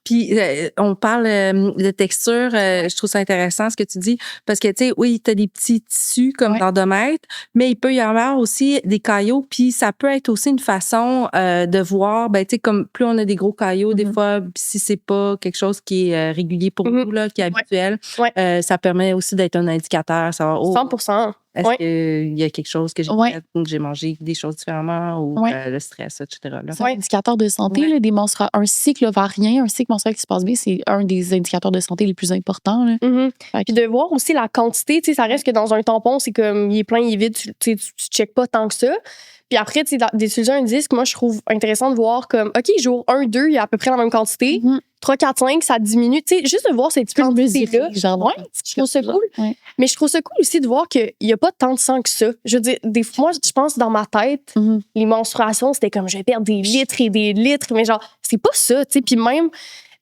Puis, on parle de texture. Je trouve ça intéressant ce que tu dis. Parce que, tu sais, oui, tu as des petits tissus comme d'endomètre, mais il peut y avoir aussi des caillots. Puis, ça peut être aussi une façon de voir, ben, tu sais, comme plus on a des gros caillots, des fois, si c'est pas quelque chose qui est régulier pour nous, là, qui est habituel, ça permet aussi d'être un indicateur. Savoir, 100%. est-ce qu'il y a quelque chose que j'ai Ouais. fait ou que j'ai mangé des choses différemment ou le stress, etc. Là. C'est un indicateur de santé, là, un cycle ovarien, un cycle menstruel qui se passe bien, c'est un des indicateurs de santé les plus importants. Là. Puis de voir aussi la quantité, tu sais, ça reste que dans un tampon, c'est comme, il est plein, il est vide, tu checkes pas tant que ça. Puis après, tu sais, d'utiliser un disque, moi, je trouve intéressant de voir comme, OK, jour 1, 2, il y a à peu près la même quantité. 3, 4, 5, ça diminue. Tu sais, juste de voir cette quantité-là. Je trouve ça cool. Ouais. Mais je trouve ça cool aussi de voir qu'il n'y a pas tant de sang que ça. Je veux dire, moi, je pense dans ma tête, les menstruations, c'était comme, je vais perdre des litres et des litres. Mais genre, c'est pas ça, tu sais. Puis même,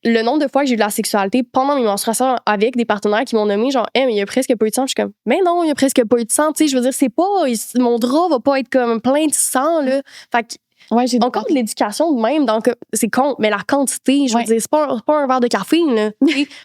le nombre de fois que j'ai eu de la sexualité pendant mes menstruations avec des partenaires qui m'ont nommé genre mais il y a presque pas eu de sang. Je suis comme mais non, il y a presque pas eu de sang, tu sais, je veux dire c'est pas mon drap va pas être comme plein de sang là. Fait que j'ai encore de l'éducation de même donc c'est con mais la quantité, je veux dire c'est pas un verre de café là.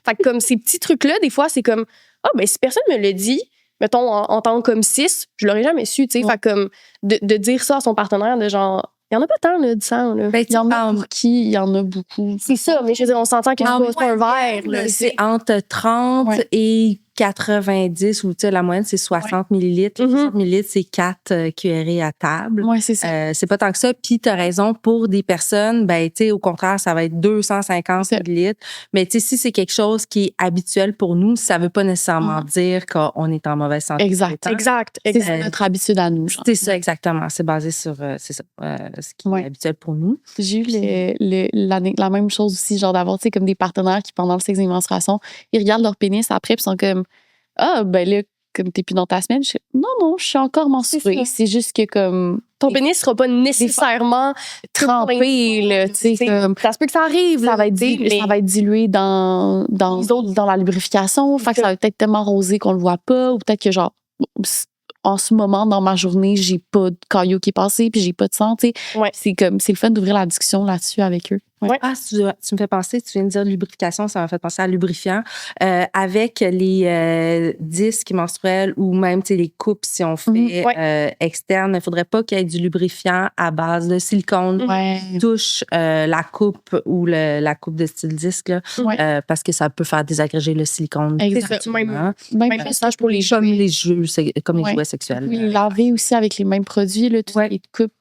Fait que comme ces petits trucs là des fois c'est comme ben si personne me le dit mettons en tant que comme 6, je l'aurais jamais su, tu sais. Fait comme de dire ça à son partenaire de genre il n'y en a pas tant, là, du sang. Là. Ben, il y en a pour qui? Il y en a beaucoup. C'est ça, mais je veux dire, on s'entend que c'est pas un verre. Là, c'est entre 30 et 90, ou tu sais, la moyenne, c'est 60 millilitres. 60 millilitres, c'est 4 cuillerées à table. Oui, c'est ça. C'est pas tant que ça. Puis, tu as raison, pour des personnes, ben, tu sais, au contraire, ça va être 250 millilitres. Mais, tu sais, si c'est quelque chose qui est habituel pour nous, ça veut pas nécessairement dire qu'on est en mauvaise santé. Exact. C'est notre habitude à nous. C'est ça, exactement. C'est basé sur ce qui est habituel pour nous. J'ai eu la même chose aussi, genre d'avoir, tu sais, comme des partenaires qui, pendant le sexe et les menstruations, ils regardent leur pénis après, puis sont comme, ben là, comme t'es plus dans ta semaine, non, je suis encore menstruée. C'est juste que comme. Ton pénis sera pas nécessairement trempé, là, tu sais. Ça se peut que ça arrive. Ça va être dilué dans la lubrification. Fait que ça va peut-être tellement rosé qu'on le voit pas, ou peut-être que genre, en ce moment, dans ma journée, j'ai pas de caillot qui est passé, puis j'ai pas de sang, tu sais. C'est le fun d'ouvrir la discussion là-dessus avec eux. Ah, tu me fais penser, tu viens de dire lubrification, ça m'a fait penser à lubrifiant. Avec les disques menstruels ou même les coupes, si on fait externe, il ne faudrait pas qu'il y ait du lubrifiant à base de silicone qui touche la coupe ou la coupe de style disque, là, parce que ça peut faire désagréger le silicone. Exactement. Même message pour les jeux. Comme les jouets sexuels. Oui, laver aussi avec les mêmes produits, là, tout ce qui est coupe,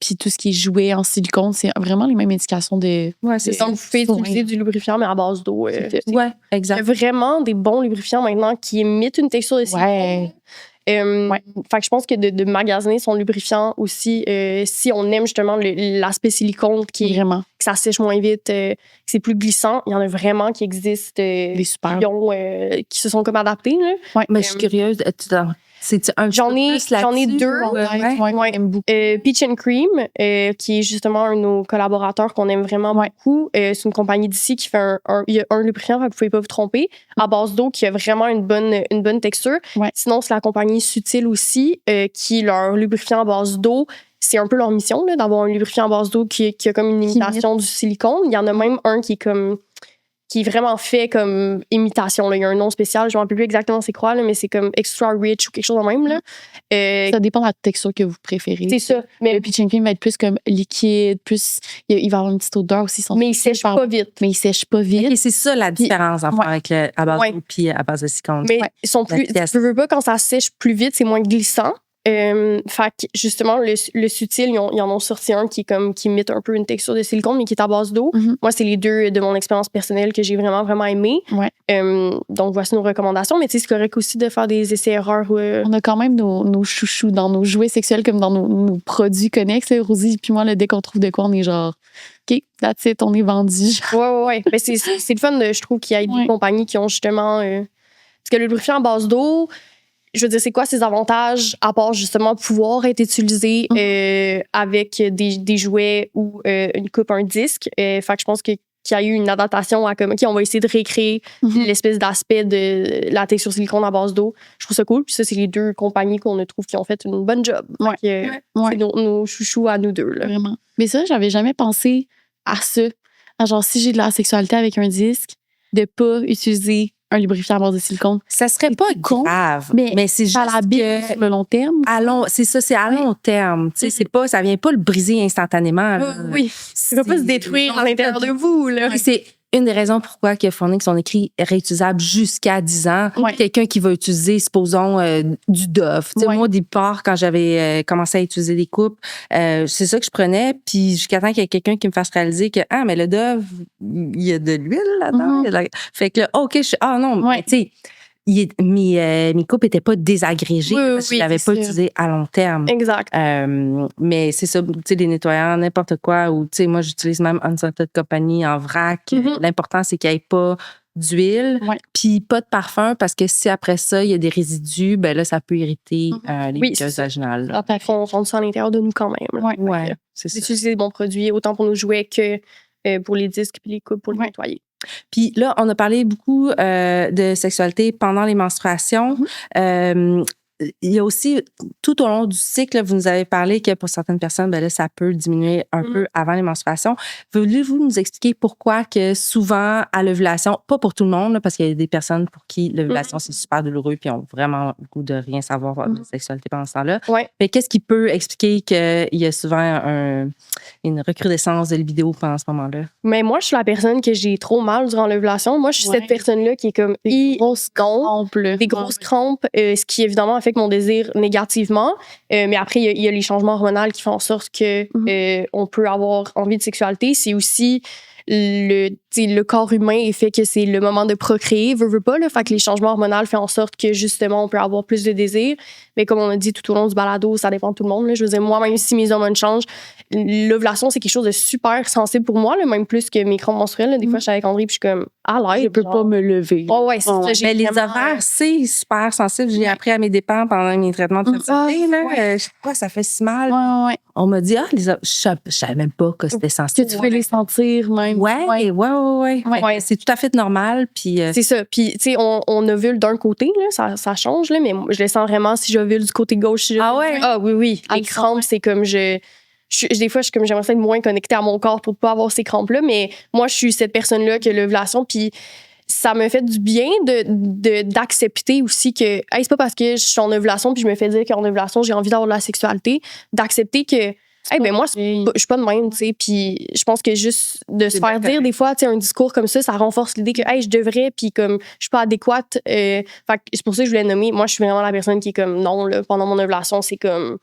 puis tout ce qui est jouet en silicone, c'est vraiment les mêmes indications de. C'est donc, vous pouvez utiliser du lubrifiant, mais à base d'eau. Exact. Il y a vraiment des bons lubrifiants maintenant qui émettent une texture de silicone. Fait que je pense que de magasiner son lubrifiant aussi, si on aime justement l'aspect silicone que ça sèche moins vite, que c'est plus glissant, il y en a vraiment qui existent, des super qui se sont comme adaptés. Là. Mais je suis curieuse. J'en ai 2. Peach and Cream, qui est justement un de nos collaborateurs qu'on aime vraiment beaucoup. C'est une compagnie d'ici qui fait il y a un lubrifiant, fait que vous pouvez pas vous tromper, à base d'eau qui a vraiment une bonne texture. Sinon, c'est la compagnie Sutil aussi, qui leur lubrifiant à base d'eau. C'est un peu leur mission là, d'avoir un lubrifiant à base d'eau qui a comme une imitation du silicone. Il y en a même un qui est vraiment fait comme imitation. Là. Il y a un nom spécial, je ne me rappelle plus exactement c'est quoi, là, mais c'est comme extra rich ou quelque chose de même. Là. Ça dépend de la texture que vous préférez. C'est ça. Mais le Peach and Cream va être plus comme liquide, plus il va avoir une petite odeur aussi. Mais il sèche pas vite. Okay, c'est ça la différence avec à base d'eau puis à base de silicone. Mais ils sont plus. Tu veux pas quand ça sèche plus vite, c'est moins glissant. Fait que justement le Sutil ils en ont sorti un qui imite un peu une texture de silicone mais qui est à base d'eau. Moi c'est les deux de mon expérience personnelle que j'ai vraiment aimé. Donc voici nos recommandations, mais tu sais c'est correct aussi de faire des essais-erreurs. On a quand même nos chouchous dans nos jouets sexuels comme dans nos produits connexes. Rosie puis moi dès qu'on trouve de quoi on est genre OK, that's it, on est vendu. Ouais. Mais c'est le fun je trouve qu'il y ait des compagnies qui ont justement parce que le lubrifiant à base d'eau, je veux dire, c'est quoi ses avantages à part justement pouvoir être utilisé avec des jouets ou une coupe, un disque. Fait que je pense que qu'il y a eu une adaptation à comme, OK, on va essayer de récréer l'espèce d'aspect de la texture silicone à base d'eau. Je trouve ça cool. Puis ça, c'est les 2 compagnies qu'on trouve qui ont fait une bonne job. Ouais. C'est nos chouchous à nous 2. Là. Vraiment. Mais ça, j'avais jamais pensé à ça. Genre, si j'ai de la sexualité avec un disque, de pas utiliser un lubrifiant à base de silicone. Ça serait pas grave, mais c'est juste ça l'habite sur le long terme. c'est ça, c'est à long terme. Tu sais, c'est pas, ça vient pas le briser instantanément. Oui, ça va pas se détruire à l'intérieur de vous. Là. C'est une des raisons pourquoi que Fornix ont écrit réutilisable jusqu'à 10 ans. Ouais. Quelqu'un qui va utiliser, supposons, du Dove. Tu sais, moi, au départ, quand j'avais commencé à utiliser des coupes, c'est ça que je prenais. Puis jusqu'à temps qu'il y ait quelqu'un qui me fasse réaliser que, mais le Dove, il y a de l'huile là-dedans. Fait que là, OK, non, mais tu sais, mes coupes n'étaient pas désagrégées parce que je ne l'avais pas utilisé à long terme. Exact. Mais c'est ça, tu sais, les nettoyants, n'importe quoi. Ou, tu sais, moi, j'utilise même Unsalted Company en vrac. L'important, c'est qu'il n'y ait pas d'huile, puis pas de parfum, parce que si après ça, il y a des résidus, ben là, ça peut irriter les muqueuses vaginales. Après, on rentre ça à l'intérieur de nous quand même. Ouais, c'est ça. D'utiliser des bons produits, autant pour nos jouets que pour les disques et les coupes pour les nettoyer. Puis là, on a parlé beaucoup de sexualité pendant les menstruations. Il y a aussi, tout au long du cycle, vous nous avez parlé que pour certaines personnes, ben là, ça peut diminuer un peu avant les menstruations. Voulez-vous nous expliquer pourquoi que souvent, à l'ovulation, pas pour tout le monde, là, parce qu'il y a des personnes pour qui l'ovulation, c'est super douloureux puis ont vraiment le goût de rien savoir de sexualité pendant ce temps-là. Mais qu'est-ce qui peut expliquer qu'il y a souvent une recrudescence de libido pendant ce moment-là? Mais moi, je suis la personne que j'ai trop mal durant l'ovulation. Moi, je suis cette personne-là qui est comme des grosses crampes. Des grosses crampes, ce qui évidemment affecte mon désir négativement. Mais après, il y a les changements hormonaux qui font en sorte que on peut avoir envie de sexualité. C'est aussi le corps humain est fait que c'est le moment de procréer, veut pas, là. Fait que les changements hormonaux font en sorte que, justement, on peut avoir plus de désir. Mais comme on a dit tout au long du balado, ça dépend de tout le monde, là. Je veux dire, moi, même si mes hormones changent, l'ovulation, c'est quelque chose de super sensible pour moi, là, même plus que mes crampes menstruelles, là. Des fois, je suis avec André puis je suis comme, je peux pas me lever. Ouais, c'est ça. Mais les ovaires, c'est super sensible. J'ai appris à mes dépens pendant mes traitements de fertilité, là. Je sais pas, ça fait si mal. On m'a dit, je savais même pas que c'était sensible. Que tu peux les sentir, même. Ouais. C'est tout à fait normal. Puis c'est ça. Puis, tu sais, on ovule d'un côté, là, ça change, là, mais je le sens vraiment si j'ovule du côté gauche. Oui. Les crampes, c'est comme des fois, je suis comme, j'aimerais être moins connectée à mon corps pour pas avoir ces crampes-là, mais moi, je suis cette personne-là qui a l'ovulation, puis ça me fait du bien d'accepter aussi que, c'est pas parce que je suis en ovulation puis je me fais dire qu'en ovulation, j'ai envie d'avoir de la sexualité, d'accepter que, moi, je suis pas de même, tu sais. Puis je pense que juste de se faire dire des fois, tu sais, un discours comme ça renforce l'idée que, je devrais, puis comme, je suis pas adéquate. Fait que c'est pour ça que je voulais nommer. Moi, je suis vraiment la personne qui est comme, non, là, pendant mon ovulation, c'est comme,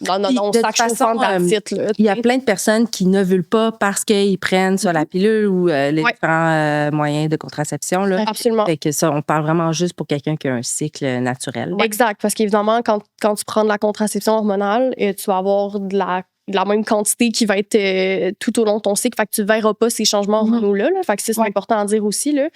non, sac chauffant de la titre, là. Il y a plein de personnes qui n'ovulent pas parce qu'ils prennent soit la pilule ou les différents moyens de contraception, là. Absolument. Fait que ça, on parle vraiment juste pour quelqu'un qui a un cycle naturel. Exact, parce qu'évidemment, quand tu prends de la contraception hormonale, tu vas avoir de la même quantité qui va être tout au long de ton cycle. Fait que tu ne verras pas ces changements hormonaux-là. Fait que c'est important à dire aussi, là.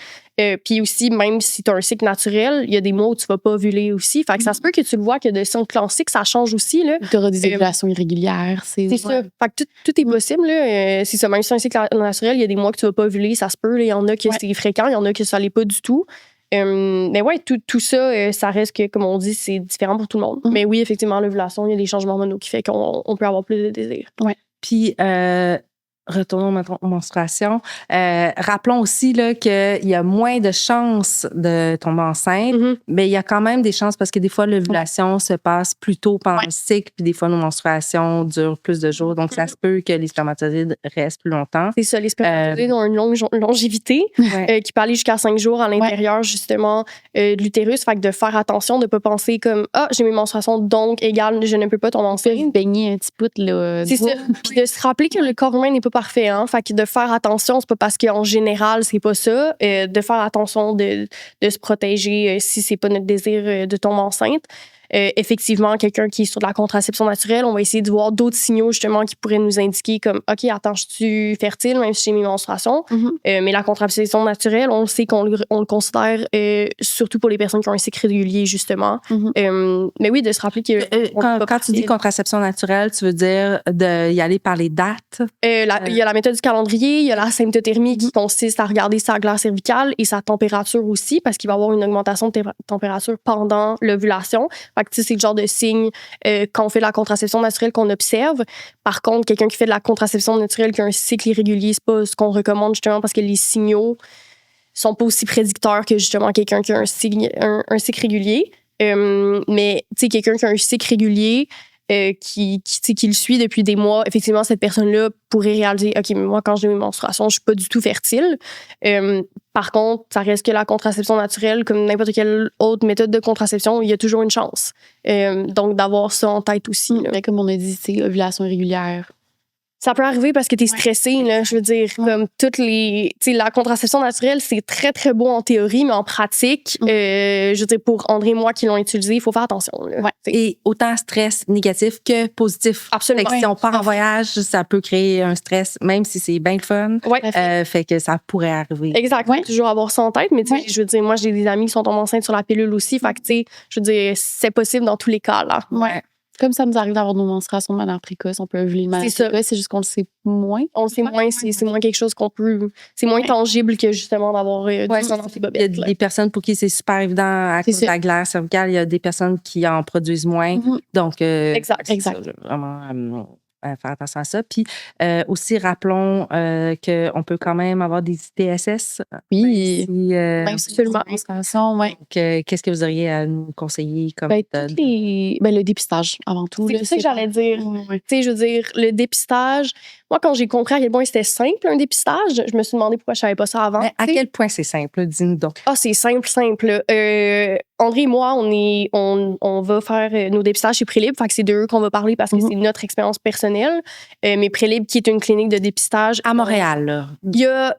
Puis aussi, même si tu as un cycle naturel, il y a des mois où tu ne vas pas ovuler aussi. Fait que ça se peut que tu le vois que de cycle en cycle, ça change aussi, là. Tu auras des ovulations irrégulières. C'est ça. Fait que tout est possible, là. C'est ça. Même si c'est un cycle naturel, il y a des mois que tu ne vas pas ovuler, ça se peut. Il y en a que c'est fréquent, il y en a que ça ne l'est pas du tout. Mais tout ça, ça reste que, comme on dit, c'est différent pour tout le monde. Mais oui, effectivement, l'ovulation, il y a des changements hormonaux qui fait qu'on peut avoir plus de désir. Puis, retournons aux menstruations. Rappelons aussi là, qu'il y a moins de chances de tomber enceinte, mais il y a quand même des chances parce que des fois, l'ovulation se passe plus tôt pendant le cycle, puis des fois, nos menstruations durent plus de jours. Donc, ça se peut que les spermatozoïdes restent plus longtemps. C'est ça, les spermatozoïdes ont une longue longévité qui peut aller jusqu'à 5 jours à l'intérieur, justement, de l'utérus. Fait que de faire attention, de ne pas penser comme j'ai mes menstruations, donc égale, je ne peux pas tomber enceinte. Baigner un petit bout, là. C'est ça. Puis de se rappeler que le corps humain n'est pas parfait, hein. Fait que de faire attention, c'est pas parce qu'en général, c'est pas ça. De faire attention de se protéger si c'est pas notre désir de tomber enceinte. effectivement quelqu'un qui est sur de la contraception naturelle, on va essayer de voir d'autres signaux justement qui pourraient nous indiquer comme OK, attends, je suis fertile même si j'ai mes menstruations. Mais la contraception naturelle, on sait qu'on le considère surtout pour les personnes qui ont un cycle régulier justement. Mais oui, de se rappeler que quand tu dis contraception naturelle, tu veux dire d'y aller par les dates? Il y a la méthode du calendrier, il y a la symptothermie qui consiste à regarder sa glaire cervicale et sa température aussi, parce qu'il va y avoir une augmentation de température pendant l'ovulation. Fait que, tu sais, c'est le genre de signe quand on fait de la contraception naturelle qu'on observe. Par contre, quelqu'un qui fait de la contraception naturelle qui a un cycle irrégulier, c'est pas ce qu'on recommande justement parce que les signaux sont pas aussi prédicteurs que justement quelqu'un qui a un cycle régulier. Mais, tu sais, quelqu'un qui a un cycle régulier, qui le suit depuis des mois, effectivement, cette personne-là pourrait réaliser, OK, mais moi, quand j'ai mes menstruations, je suis pas du tout fertile. Par contre, ça reste que la contraception naturelle, comme n'importe quelle autre méthode de contraception, il y a toujours une chance. Donc, d'avoir ça en tête aussi. Mais comme on a dit, c'est ovulation irrégulière. Ça peut arriver parce que t'es stressé, là. Je veux dire, comme toutes les... Tu sais, la contraception naturelle, c'est très, très beau en théorie, mais en pratique, je veux dire, pour André et moi qui l'ont utilisé, il faut faire attention, là. Et autant stress négatif que positif. Absolument. Fait que si on part en voyage, ça peut créer un stress, même si c'est bien le fun. Fait que ça pourrait arriver. Exact. Toujours avoir ça en tête, mais tu sais, je veux dire, moi, j'ai des amis qui sont tombés enceintes sur la pilule aussi. Fait que, tu sais, je veux dire, c'est possible dans tous les cas, là. Comme ça nous arrive d'avoir nos menstruations de manière précoce, on peut ovuler de manière précoce, c'est juste qu'on le sait moins. On le sait moins, c'est moins quelque chose qu'on peut... C'est moins tangible que justement d'avoir du sang dans ses bobettes. Il y a des personnes pour qui c'est super évident à cause de la glaire cervicale. Il y a des personnes qui en produisent moins. Donc, exact. Ça, vraiment... faire attention à ça. Puis aussi, rappelons qu'on peut quand même avoir des ITSS. Oui. Même seulement. Donc, qu'est-ce que vous auriez à nous conseiller comme méthode? Le dépistage, avant tout. C'est ça que j'allais dire. Tu sais, je veux dire, le dépistage... Moi, quand j'ai compris à quel point c'était simple, un dépistage, je me suis demandé pourquoi je savais pas ça avant. Mais à quel point c'est simple? Dis-nous donc. C'est simple. André et moi, on va faire nos dépistages chez Prélib. Fait que c'est d'eux qu'on va parler parce que c'est notre expérience personnelle. Mais Prélib, qui est une clinique de dépistage. À Montréal, là.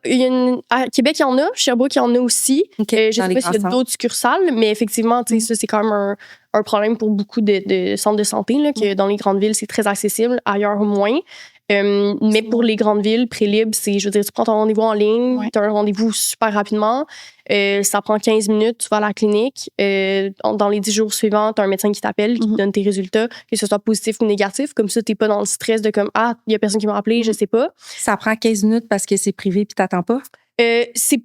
À Québec, il y en a. Sherbrooke, il y en a aussi. Je sais pas s'il y a d'autres succursales, mais effectivement, tu sais, ça, c'est quand même un problème pour beaucoup de centres de santé, là, que dans les grandes villes, c'est très accessible. Ailleurs, moins. Mais pour les grandes villes, Prélib, c'est, je veux dire, tu prends ton rendez-vous en ligne, tu as un rendez-vous super rapidement, ça prend 15 minutes, tu vas à la clinique, dans les 10 jours suivants, tu as un médecin qui t'appelle, qui te donne tes résultats, que ce soit positif ou négatif, comme ça, t'es pas dans le stress de comme, il y a personne qui m'a appelé, je sais pas. Ça prend 15 minutes parce que c'est privé puis t'attends pas? C'est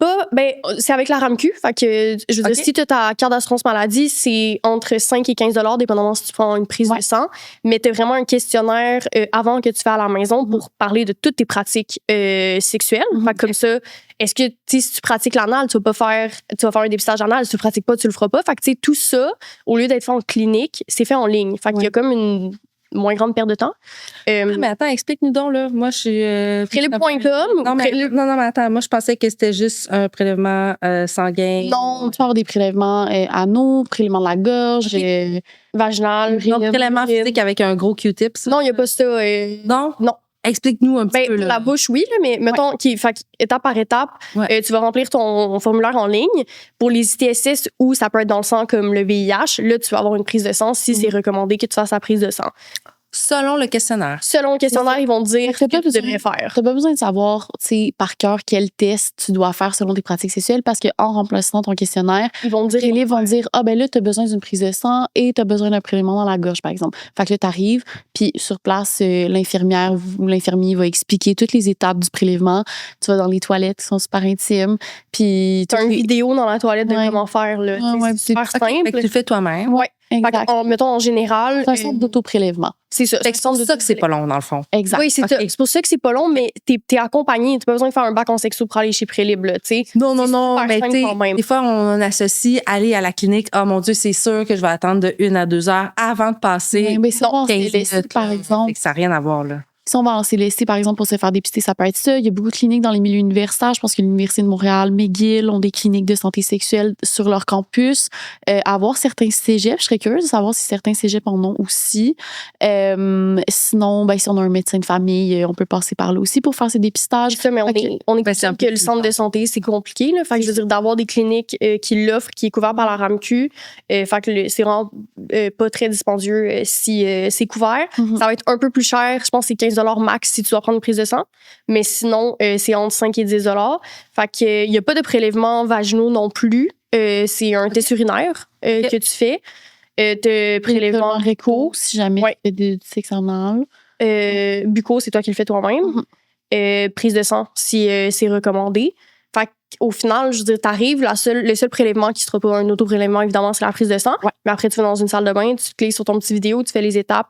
avec la RAMQ. Fait que, je veux dire, si tu as ta carte d'assurance maladie, c'est entre 5 et 15 $, dépendamment si tu prends une prise de sang. Mais tu as vraiment un questionnaire avant que tu fais à la maison pour parler de toutes tes pratiques sexuelles. Fait que comme ça, est-ce que, si tu pratiques l'anal, tu vas faire un dépistage anal. Si tu le pratiques pas, tu le feras pas. Fait que, tu sais, tout ça, au lieu d'être fait en clinique, c'est fait en ligne. Fait qu'il y a comme une moins grande perte de temps. Mais attends, explique-nous donc, là. Moi, je suis... Prélib.com. Non, mais attends. Moi, je pensais que c'était juste un prélèvement sanguin. Non, tu peux avoir des prélèvements anneaux, prélèvements de la gorge, vaginal. Donc, prélèvement physique avec un gros Q-tip. Non, il n'y a pas ça. Non? Non. Explique-nous un petit peu. Pour la bouche, oui, là, mais mettons, étape par étape, tu vas remplir ton formulaire en ligne. Pour les ITSS, où ça peut être dans le sang comme le VIH, là, tu vas avoir une prise de sang si c'est recommandé que tu fasses la prise de sang. Selon le questionnaire. Selon le questionnaire, ils vont te dire ce que tu devrais faire. Tu n'as pas besoin de savoir par cœur quel test tu dois faire selon tes pratiques sexuelles parce qu'en remplissant ton questionnaire, ils vont te dire là, tu as besoin d'une prise de sang et tu as besoin d'un prélèvement dans la gorge, par exemple. Fait que là, tu arrives, puis sur place, l'infirmière ou l'infirmier va expliquer toutes les étapes du prélèvement. Tu vas dans les toilettes qui sont super intimes. Puis tu as une vidéo dans la toilette de comment faire. Là. C'est super simple. Fait que tu le fais toi-même. Oui. Mettons, en général. C'est un centre d'auto-prélèvement. C'est ça. C'est pour ça que c'est pas long, dans le fond. Exact. Oui, c'est pour ça que c'est pas long, mais t'es accompagné. T'as pas besoin de faire un bac en sexo pour aller chez Prélib, là, tu sais. Non. Mais des fois, on associe aller à la clinique. Oh mon Dieu, c'est sûr que je vais attendre de 1 à 2 heures avant de passer. Mais c'est 15 minutes, par exemple. Ça n'a rien à voir, là. Si on va en CLSC, par exemple, pour se faire dépister, ça peut être ça. Il y a beaucoup de cliniques dans les milieux universitaires. Je pense que l'Université de Montréal, McGill ont des cliniques de santé sexuelle sur leur campus. Avoir certains cégeps, je serais curieuse de savoir si certains cégeps en ont aussi. Sinon, si on a un médecin de famille, on peut passer par là aussi pour faire ces dépistages. C'est ça, mais on est conscient que le centre de santé, c'est compliqué. Là. Fait que je veux dire, d'avoir des cliniques qui l'offrent, qui est couvert par la RAMQ, fait que c'est vraiment pas très dispendieux si c'est couvert. Ça va être un peu plus cher. Je pense que c'est 15 $ max si tu dois prendre une prise de sang. Mais sinon, c'est entre 5 et 10 $. Fait qu'il n'y a pas de prélèvements vaginaux non plus. C'est un test urinaire que tu fais. De prélèvement réco, si jamais tu fais du sexe anal. Bucco, c'est toi qui le fais toi-même. Prise de sang, si c'est recommandé. Fait qu'au final, je veux dire, t'arrives, le seul prélèvement qui sera pas un auto-prélèvement, évidemment, c'est la prise de sang. Ouais. Mais après, tu vas dans une salle de bain, tu cliques sur ton petit vidéo, tu fais les étapes.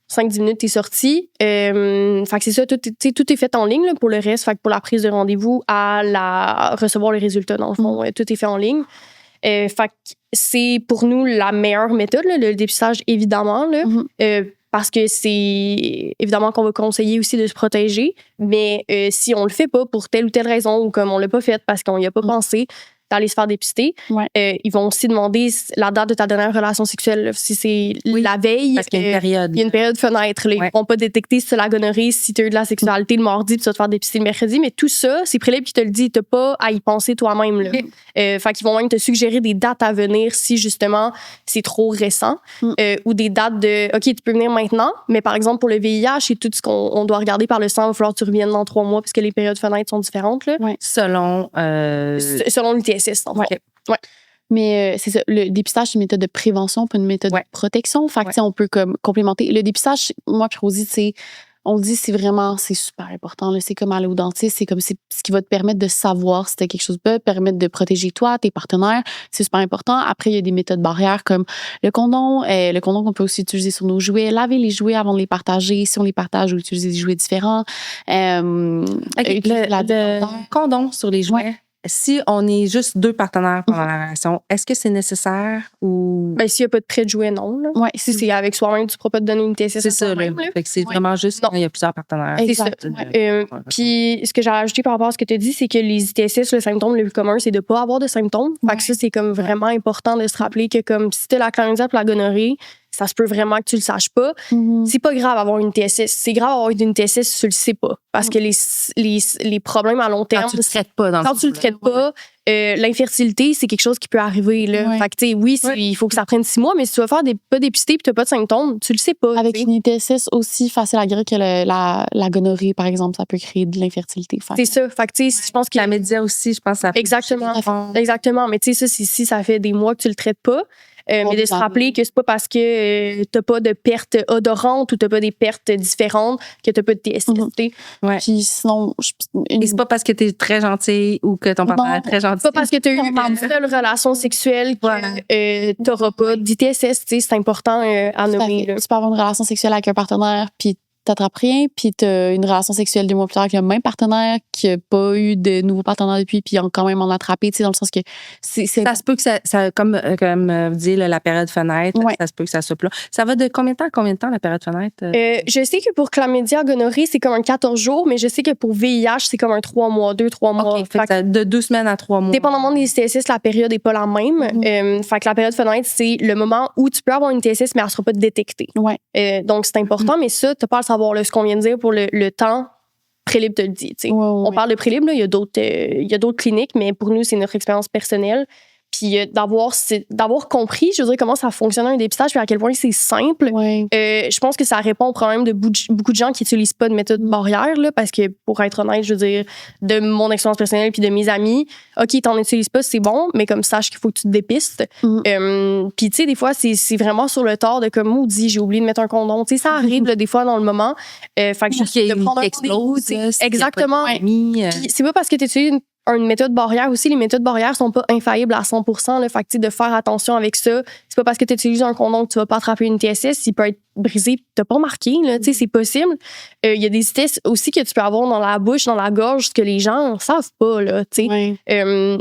5-10 minutes, t'es sorti. Fait que c'est ça, tout est fait en ligne là, pour le reste. Fait que pour la prise de rendez-vous à recevoir les résultats, dans le fond, tout est fait en ligne. Fait que c'est pour nous la meilleure méthode, là, le dépistage, évidemment. Là, parce que c'est évidemment qu'on va conseiller aussi de se protéger. Mais si on le fait pas pour telle ou telle raison ou comme on l'a pas fait parce qu'on y a pas pensé, d'aller se faire dépister. Ils vont aussi demander la date de ta dernière relation sexuelle. Là, si c'est la veille, parce qu'il y a une période. Il y a une période fenêtre. Là, ils ne vont pas détecter si c'est la gonorrhée, si tu as eu de la sexualité le mardi, puis tu vas te faire dépister le mercredi. Mais tout ça, c'est prélibre qui te le dit. Tu n'as pas à y penser toi-même. Là. Fait qu'ils vont même te suggérer des dates à venir si justement c'est trop récent. Ou des dates de OK, tu peux venir maintenant, mais par exemple pour le VIH et tout ce qu'on doit regarder par le sang, il va falloir que tu reviennes dans 3 mois parce que les périodes fenêtres sont différentes. Là. Selon l'UTSS. Ouais. Mais c'est ça, le dépistage, c'est une méthode de prévention, pas une méthode de protection. Fait que on peut comme complémenter. Le dépistage, moi, puis Rosie, on dit c'est super important. Là. C'est comme aller au dentiste, c'est comme c'est ce qui va te permettre de savoir si t'as quelque chose de permettre de protéger toi, tes partenaires. C'est super important. Après, il y a des méthodes barrières comme le condom. Le condom qu'on peut aussi utiliser sur nos jouets. Laver les jouets avant de les partager. Si on les partage ou utiliser des jouets différents. Le condom sur les jouets. Si on est juste 2 partenaires pendant la relation, est-ce que c'est nécessaire ou... s'il n'y a pas de prêt de jouet, non. Là. Si c'est avec soi-même, tu ne pourras pas te donner une TSS. C'est ça, là. Fait que c'est vraiment juste quand il y a plusieurs partenaires. C'est ça. Puis, ce que j'ai ajouté par rapport à ce que tu as dit, c'est que les ITSS, le symptôme le plus commun, c'est de ne pas avoir de symptômes. Fait que ça, c'est comme vraiment important de se rappeler que comme si tu as la chlamydia et la gonorrhée, ça se peut vraiment que tu le saches pas. C'est pas grave d'avoir une TSS. C'est grave d'avoir une TSS si tu le sais pas. Parce que les problèmes à long terme... Quand tu le traites pas dans Quand tu le traites pas, l'infertilité, c'est quelque chose qui peut arriver. Là. Fait que, tu sais, il faut que ça prenne 6 mois, mais si tu vas faire pas dépister et tu n'as pas de symptômes, tu le sais pas. Avec une ITSS aussi facile à guérir que la gonorrhée, par exemple, ça peut créer de l'infertilité. C'est ça. Fait que, tu sais, je pense que... La média aussi, je pense que ça peut... Exactement. Mais tu sais, ça, si ça fait des mois que tu le traites pas, mais de se rappeler que c'est pas parce que t'as pas de pertes odorantes ou t'as pas des pertes différentes que t'as pas de TSS. Puis sinon... Et c'est pas parce que t'es très gentil ou que ton partenaire est très gentil. C'est pas parce que t'as eu une seule relation sexuelle que t'auras pas d'ITSS. C'est important à nommer. Tu peux avoir une relation sexuelle avec un partenaire puis t'attrapes rien, puis t'as une relation sexuelle 2 mois plus tard avec le même partenaire qui n'a pas eu de nouveaux partenaires depuis, puis quand même en attrapé, tu sais, dans le sens que c'est... Ça se peut que ça comme vous dites, la période fenêtre, ça se peut que ça soit plus long. Ça va de combien de temps, la période fenêtre? Je sais que pour chlamydia, gonorrhée, c'est comme un 14 jours, mais je sais que pour VIH, c'est comme un 3 mois, 2-3 mois. Fait que de 2 semaines à 3 mois. Dépendamment des ITSS, la période n'est pas la même. Fait que la période fenêtre, c'est le moment où tu peux avoir une ITSS, mais elle ne sera pas détectée. Donc, c'est important, mais ça, tu n'as pas à savoir ce qu'on vient de dire pour le temps. Prélib te le dit. On parle de Prélib, il y a d'autres cliniques, mais pour nous, c'est notre expérience personnelle. Puis d'avoir compris, je veux dire, comment ça fonctionne un dépistage, puis à quel point c'est simple. Je pense que ça répond au problème de beaucoup de gens qui n'utilisent pas de méthode barrière, là, parce que, pour être honnête, je veux dire, de mon expérience personnelle puis de mes amis, OK, t'en utilises pas, c'est bon, mais comme sache qu'il faut que tu te dépistes. Puis, tu sais, des fois, c'est vraiment sur le tard de comme, maudit, j'ai oublié de mettre un condom. Tu sais, ça arrive, là, des fois, dans le moment. Fait que juste de prendre un explose. Exactement. Puis, c'est pas parce que tu utilises une méthode barrière aussi. Les méthodes barrières sont pas infaillibles à 100%. Là, fait que, de faire attention avec ça. C'est pas parce que tu utilises un condom que tu vas pas attraper une TSS. Il peut être brisé, t'as pas remarqué. Là, c'est possible. Il y a des tests aussi que tu peux avoir dans la bouche, dans la gorge, que les gens ne savent pas. Là,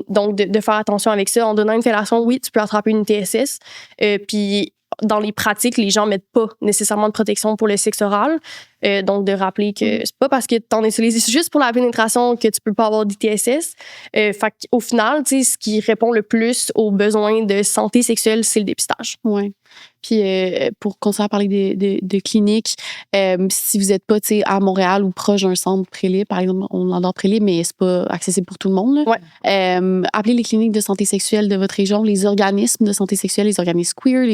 donc, de faire attention avec ça. En donnant une fellation, oui, tu peux attraper une TSS. Puis, dans les pratiques, les gens mettent pas nécessairement de protection pour le sexe oral. Donc, de rappeler que c'est pas parce que t'en utilises juste pour la pénétration que tu peux pas avoir d'ITSS. Fait qu'au final, tu sais, ce qui répond le plus aux besoins de santé sexuelle, c'est le dépistage. Ouais. Puis pour continuer à parler de cliniques, si vous n'êtes pas à Montréal ou proche d'un centre prélib, par exemple, on adore prélib, mais c'est pas accessible pour tout le monde. Là. Ouais. Appelez les cliniques de santé sexuelle de votre région, les organismes de santé sexuelle, les organismes queer,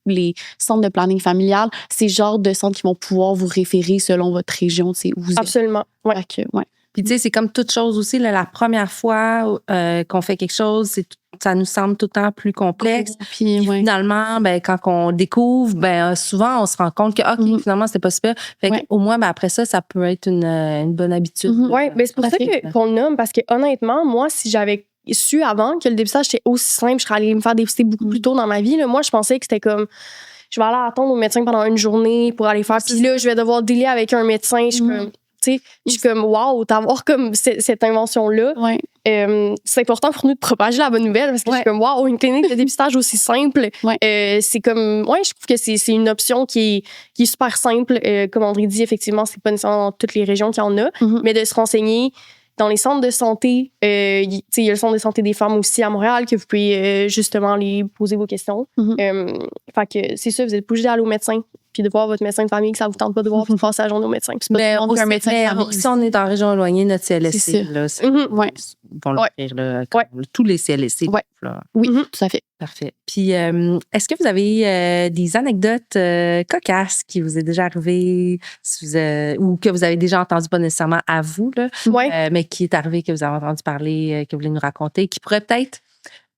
les centres de planning familial, ces genres de centres qui vont pouvoir vous référer selon votre région, où vous êtes. Absolument. Ouais. Ouais. Puis, tu sais, c'est comme toute chose aussi. Là, la première fois qu'on fait quelque chose, ça nous semble tout le temps plus complexe. Puis finalement, quand on découvre, souvent, on se rend compte que, OK, finalement, c'était pas super. Fait qu'au moins, après ça peut être une bonne habitude. Oui, mais c'est pour ça qu'on le nomme, parce que honnêtement, moi, si j'avais su avant que le dépistage était aussi simple, je serais allée me faire dépister beaucoup plus tôt dans ma vie. Là. Moi, je pensais que c'était comme, je vais aller attendre au médecin pendant une journée pour aller faire. Puis là, je vais devoir dealer avec un médecin. Je suis comme, wow, d'avoir comme cette invention-là. Ouais. C'est important pour nous de propager la bonne nouvelle parce que je suis comme, wow, une clinique de dépistage aussi simple. C'est comme, je trouve que c'est une option qui est super simple. Comme André dit, effectivement, c'est pas nécessairement dans toutes les régions qu'il y en a, mais de se renseigner dans les centres de santé. Il y a le centre de santé des femmes aussi à Montréal que vous pouvez justement aller poser vos questions. Fait que c'est ça, vous êtes obligé d'aller au médecin puis de voir votre médecin de famille que ça vous tente pas de voir puis de passer la journée au médecin. C'est pas tout le monde qu'un médecin de famille. Si on est en région éloignée, notre CLSC, là, ils vont l'offrir, là, tous les CLSC. Là. Oui, tout à fait. Parfait. Puis, est-ce que vous avez des anecdotes cocasses qui vous est déjà arrivées ou que vous avez déjà entendu, pas nécessairement à vous, là, mais qui est arrivé, que vous avez entendu parler, que vous voulez nous raconter, qui pourrait peut-être,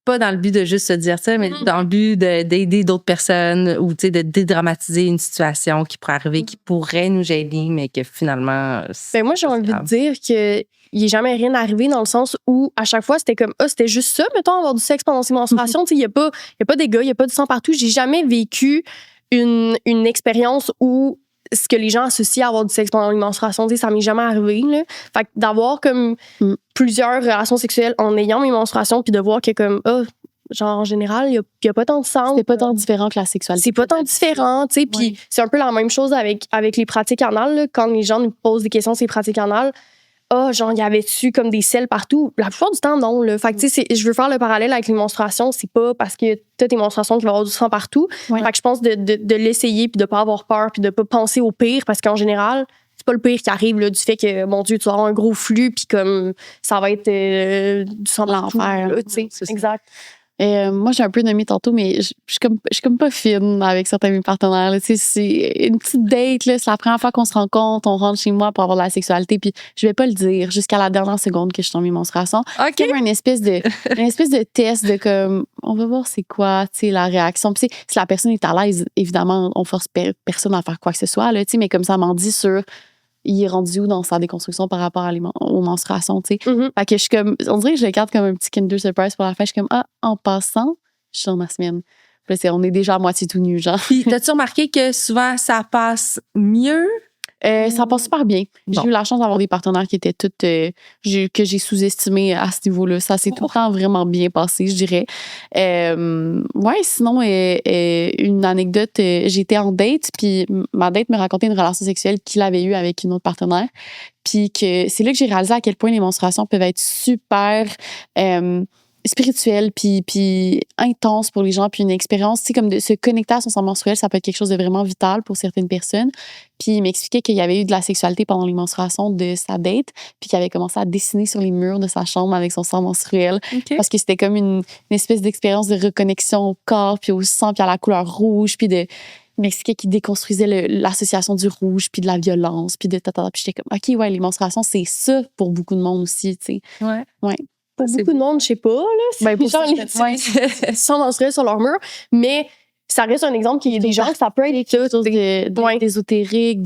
pas dans le but de juste se dire ça, mais dans le but d'aider d'autres personnes ou de dédramatiser une situation qui pourrait arriver, qui pourrait nous gêner, mais que finalement... moi, j'ai envie de dire qu'il n'est jamais rien arrivé dans le sens où, à chaque fois, c'était comme, c'était juste ça, mettons, avoir du sexe pendant ses menstruations. Il n'y a pas des gars, il n'y a pas du sang partout. J'ai jamais vécu une expérience où ce que les gens associent à avoir du sexe pendant une menstruation, ça m'est jamais arrivé. Là. Fait que d'avoir comme plusieurs relations sexuelles en ayant mes menstruations, puis de voir que comme, genre en général, il y a pas tant de sang. C'est pas tant différent que la sexualité. C'est pas tant différent, tu sais. Puis c'est un peu la même chose avec les pratiques anales. Là, quand les gens nous posent des questions sur les pratiques anales, genre, y avait-tu comme des selles partout? La plupart du temps, non. Là. Fait que, tu sais, je veux faire le parallèle avec les menstruations. C'est pas parce que t'as tes menstruations qu'il va y avoir du sang partout. Fait que je pense de l'essayer puis de pas avoir peur puis de pas penser au pire parce qu'en général, c'est pas le pire qui arrive là, du fait que, mon Dieu, tu vas avoir un gros flux puis comme ça va être du sang de l'enfer. Tu sais, exact. Moi, j'ai un peu nommé tantôt, mais je suis comme pas fine avec certains de mes partenaires. Là. C'est une petite date, là, c'est la première fois qu'on se rencontre, on rentre chez moi pour avoir de la sexualité, puis je vais pas le dire jusqu'à la dernière seconde que je suis en menstruation. OK. Comme une espèce de test de comme, on va voir c'est quoi, tu sais, la réaction. Puis si la personne est à l'aise, évidemment, on force personne à faire quoi que ce soit, là, tu sais, mais comme ça m'en dit sur il est rendu où dans sa déconstruction par rapport aux menstruations, tu sais. Fait que je suis comme, on dirait que je le garde comme un petit Kinder Surprise pour la fin. Je suis comme, en passant, je suis dans ma semaine. Puis là, on est déjà à moitié tout nu, genre. Puis, t'as-tu remarqué que souvent, ça passe mieux? Ça passe super bien. J'ai eu la chance d'avoir des partenaires qui étaient toutes que j'ai sous-estimés à ce niveau-là. Ça s'est tout le temps vraiment bien passé, je dirais. Sinon, une anecdote, j'étais en date, puis ma date me racontait une relation sexuelle qu'il avait eue avec une autre partenaire. Puis que c'est là que j'ai réalisé à quel point les menstruations peuvent être super spirituelle puis intense pour les gens, puis une expérience, tu sais, comme de se connecter à son sang menstruel, ça peut être quelque chose de vraiment vital pour certaines personnes. Puis il m'expliquait qu'il y avait eu de la sexualité pendant les menstruations de sa date, puis qu'il avait commencé à dessiner sur les murs de sa chambre avec son sang menstruel, parce que c'était comme une espèce d'expérience de reconnexion au corps, puis au sang, puis à la couleur rouge, puis il m'expliquait qu'il déconstruisait l'association du rouge, puis de la violence, puis de tata. Puis j'étais comme, OK, les menstruations, c'est ça pour beaucoup de monde aussi, tu sais. Ouais. Pour beaucoup de monde, je sais pas, là. Pour gens sans menstruel sur leur mur, mais ça reste un exemple qu'il y a des gens que ça peut être quelque chose d'ésotérique,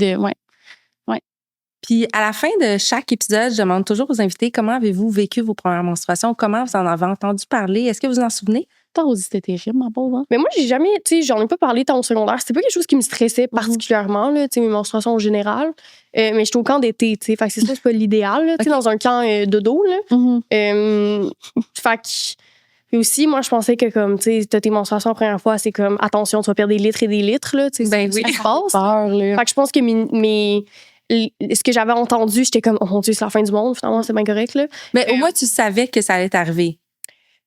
Puis, à la fin de chaque épisode, je demande toujours aux invités comment avez-vous vécu vos premières menstruations? Comment vous en avez entendu parler? Est-ce que vous en souvenez? C'était terrible, ma pauvre. Hein? Mais moi, j'ai jamais, tu sais, j'en ai pas parlé tant au secondaire. C'était pas quelque chose qui me stressait particulièrement, là, tu sais, mes menstruations en général. Mais j'étais au camp d'été, tu sais. Fait que c'est ça, c'est pas l'idéal, tu sais, dans un camp dodo, là. Fait Puis aussi, moi, je pensais que comme, tu sais, t'as tes menstruations la première fois, c'est comme, attention, tu vas perdre des litres et des litres, là, tu sais, Ben c'est oui. ce qui se passe. Peur, là. Fait que je pense que ce que j'avais entendu, j'étais comme, oh mon Dieu, c'est la fin du monde, finalement, c'est bien correct, là. Mais au moins, tu savais que ça allait t'arriver.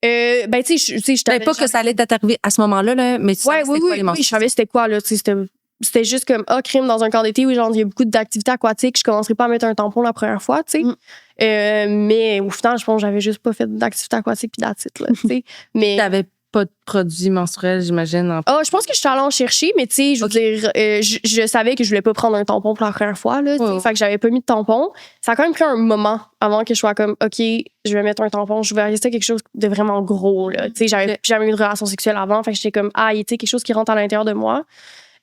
Ben, tu sais, je Ben, pas que ça allait t'arriver à ce moment-là, là, mais tu savais c'était quoi les oui, je menstruations. savais c'était quoi, là, tu sais, c'était juste comme, crime dans un camp d'été où, genre, il y a beaucoup d'activités aquatiques, je commencerai pas à mettre un tampon la première fois, tu sais. Mais au final, je pense que j'avais juste pas fait d'activité aquatique puis that's it, là, tu sais. Mais. T'avais pas de produits menstruels, j'imagine. Je pense que je suis allée en chercher, mais tu sais, je veux dire, je savais que je voulais pas prendre un tampon pour la première fois, là, tu sais. Fait que j'avais pas mis de tampon. Ça a quand même pris un moment avant que je sois comme, OK, je vais mettre un tampon, je vais rester quelque chose de vraiment gros, là. Tu sais, j'avais jamais eu de relation sexuelle avant, fait que j'étais comme, tu sais, quelque chose qui rentre à l'intérieur de moi.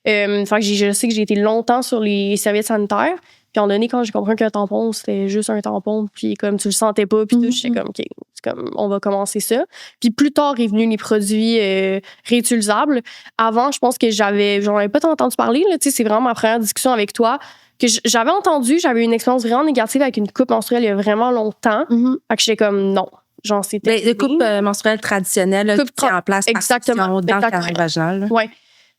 Fait que je sais que j'ai été longtemps sur les serviettes sanitaires. Puis, à un moment donné, quand j'ai compris qu'un tampon, c'était juste un tampon, puis comme tu le sentais pas, puis tout, j'étais comme, OK, c'est comme, on va commencer ça. Puis, plus tard est venu les produits réutilisables. Avant, je pense que j'en avais pas tant entendu parler, là. Tu sais, c'est vraiment ma première discussion avec toi. Que j'avais eu une expérience vraiment négative avec une coupe menstruelle il y a vraiment longtemps. Fait que j'étais comme, non. Genre, c'était. Ben, de coupe menstruelle traditionnelle, là, qui est en place exactement, dans le canal vaginal. Ouais.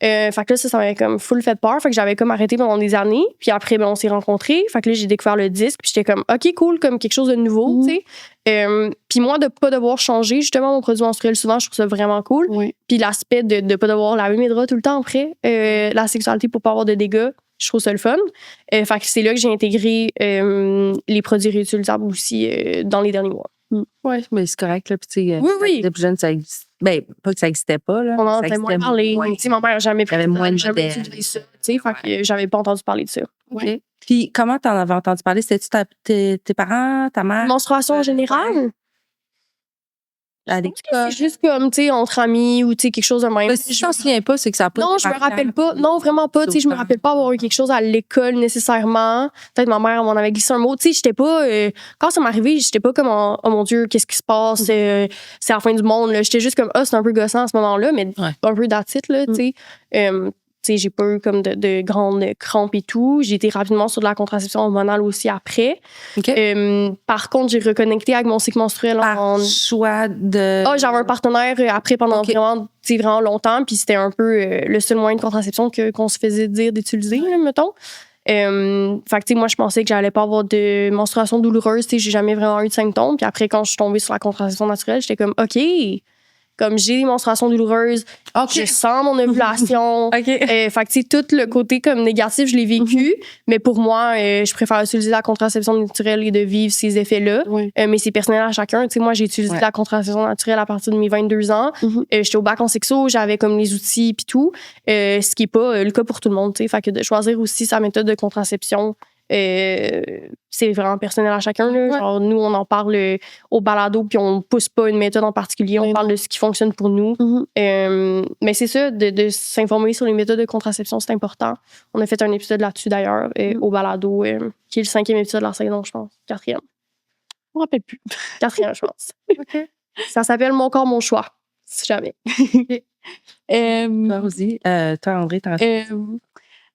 Fait que là, ça m'avait comme full fait peur. Fait que j'avais comme arrêté pendant des années. Puis après, on s'est rencontrés. Fait que là, j'ai découvert le disque. Puis j'étais comme, OK, cool, comme quelque chose de nouveau, tu sais. Puis moi, de pas devoir changer justement mon produit menstruel souvent, je trouve ça vraiment cool. Puis l'aspect de pas devoir laver mes draps tout le temps après, la sexualité pour pas avoir de dégâts, je trouve ça le fun. Fait que c'est là que j'ai intégré les produits réutilisables aussi dans les derniers mois. Oui, mais c'est correct. Là, puis, tu sais, oui. plus jeune, ça existe. Ben, pas que ça n'existait pas. Là, on en entendait moins parler. Tu sais, ma mère n'a jamais pris. Il y avait moins de jamais modèles. utilisé ça. Tu sais, fait que j'avais pas entendu parler de ça. OK. Puis, comment t'en avais entendu parler? C'était-tu tes parents, ta mère? Menstruation en général? À C'est juste comme, tu sais, entre amis ou, tu sais, quelque chose de même. Ben, si je t'en souviens pas, c'est que ça n'a pas Non, je me rappelle pas. Non, vraiment pas. Tu sais, je me rappelle pas avoir eu quelque chose à l'école nécessairement. Peut-être ma mère m'en avait glissé un mot. Tu sais, j'étais pas. Quand ça m'est arrivé, j'étais pas comme, oh mon Dieu, qu'est-ce qui se passe? C'est la fin du monde. Là. J'étais juste comme, c'est un peu gossant à ce moment-là, mais un peu that's it, là, tu sais. Tu sais, j'ai pas eu comme de grandes crampes et tout. J'ai été rapidement sur de la contraception hormonale aussi après. Par contre, j'ai reconnecté avec mon cycle menstruel en choix de. J'avais un partenaire après pendant vraiment longtemps, puis c'était un peu le seul moyen de contraception qu'on se faisait dire d'utiliser, mettons. Fait que, tu sais, moi, je pensais que j'allais pas avoir de menstruation douloureuse. Tu sais, j'ai jamais vraiment eu de symptômes. Puis après, quand je suis tombée sur la contraception naturelle, j'étais comme, OK. Comme j'ai des menstruations douloureuses, je sens mon ovulation. Fait que, tu sais, tout le côté comme négatif, je l'ai vécu. Mais pour moi, je préfère utiliser la contraception naturelle et de vivre ces effets-là. Mais c'est personnel à chacun. Tu sais, moi, j'ai utilisé la contraception naturelle à partir de mes 22 ans. J'étais au bac en sexo, j'avais comme les outils puis tout. Ce qui est pas le cas pour tout le monde, tu sais. Fait que de choisir aussi sa méthode de contraception, c'est vraiment personnel à chacun. Là. Genre, nous, on en parle au balado, puis on pousse pas une méthode en particulier. On parle de ce qui fonctionne pour nous. Mais c'est ça, de s'informer sur les méthodes de contraception, c'est important. On a fait un épisode là-dessus, d'ailleurs, au balado, qui est le 5e épisode de la saison, je pense. 4e. Je me rappelle plus. 4e, je pense. Ça s'appelle Mon corps, mon choix, si jamais. Toi aussi. Toi, André, t'as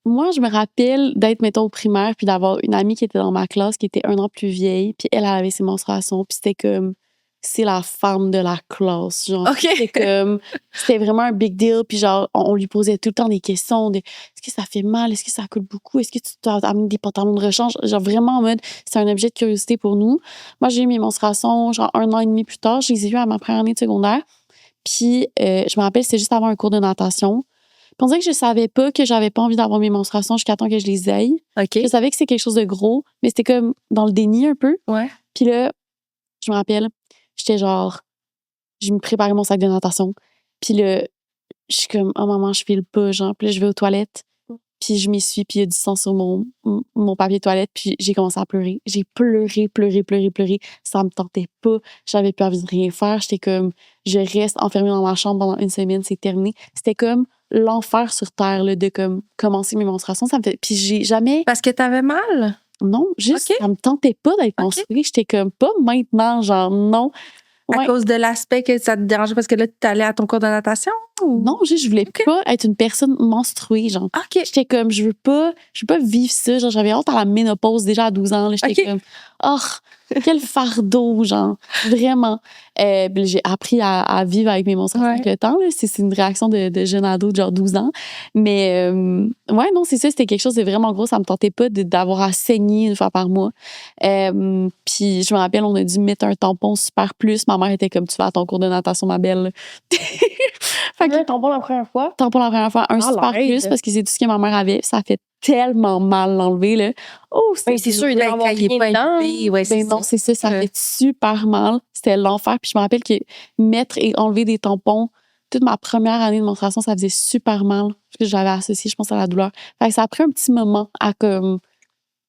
moi, je me rappelle d'être, mettons, au primaire, puis d'avoir une amie qui était dans ma classe, qui était 1 an plus vieille, puis elle avait ses menstruations, puis c'était comme, c'est la femme de la classe, genre. C'était vraiment un big deal, puis genre, on lui posait tout le temps des questions de, est-ce que ça fait mal, est-ce que ça coule beaucoup, est-ce que tu dois amener des pantalons de rechange, genre vraiment en mode, c'est un objet de curiosité pour nous. Moi, j'ai eu mes menstruations, genre 1 an et demi plus tard, je les ai eues à ma première année de secondaire, puis je me rappelle, c'était juste avant un cours de natation. On dirait que je savais pas que j'avais pas envie d'avoir mes menstruations jusqu'à temps que je les aille. Je savais que c'était quelque chose de gros, mais c'était comme dans le déni un peu. Puis là, je me rappelle, j'étais genre, je me préparais mon sac de natation. Puis là, je suis comme, oh maman, je file pas, genre. Puis là, je vais aux toilettes. Puis je m'essuie, puis il y a du sang sur mon papier toilette. Puis j'ai commencé à pleurer. J'ai pleuré. Ça me tentait pas. J'avais plus envie de rien faire. J'étais comme, je reste enfermée dans ma chambre pendant 1 semaine, c'est terminé. C'était comme l'enfer sur terre, là, de comme commencer mes menstruations. Ça me fait. Puis j'ai jamais. Parce que t'avais mal? Non, juste, ça me tentait pas d'être menstruée. J'étais comme, pas maintenant, genre, non. À cause de l'aspect que ça te dérangeait parce que là, tu allais à ton cours de natation? Non, juste, je voulais pas être une personne menstruée, genre. OK. J'étais comme, je veux pas vivre ça. Genre, j'avais honte à la ménopause déjà à 12 ans. Là. J'étais comme, oh, quel fardeau, genre. Vraiment. Puis j'ai appris à vivre avec mes menstruations avec le temps. Là. C'est une réaction de jeune ado de genre 12 ans. Mais, ouais, non, c'est ça. C'était quelque chose de vraiment gros. Ça me tentait pas d'avoir à saigner une fois par mois. Puis je me rappelle, on a dû mettre un tampon super plus. Ma mère était comme, tu vas à ton cours de natation, ma belle. Fait que un tampon la première fois. Tampon la première fois, un super plus parce que c'est tout ce que ma mère avait. Ça fait tellement mal l'enlever, là. Oh, c'est sûr, il doit avoir rien dedans. Ben non, c'est ça, ça fait super mal. C'était l'enfer. Puis je me rappelle que mettre et enlever des tampons, toute ma première année de menstruation, ça faisait super mal. Parce que j'avais associé, je pense, à la douleur. Fait que ça a pris un petit moment à comme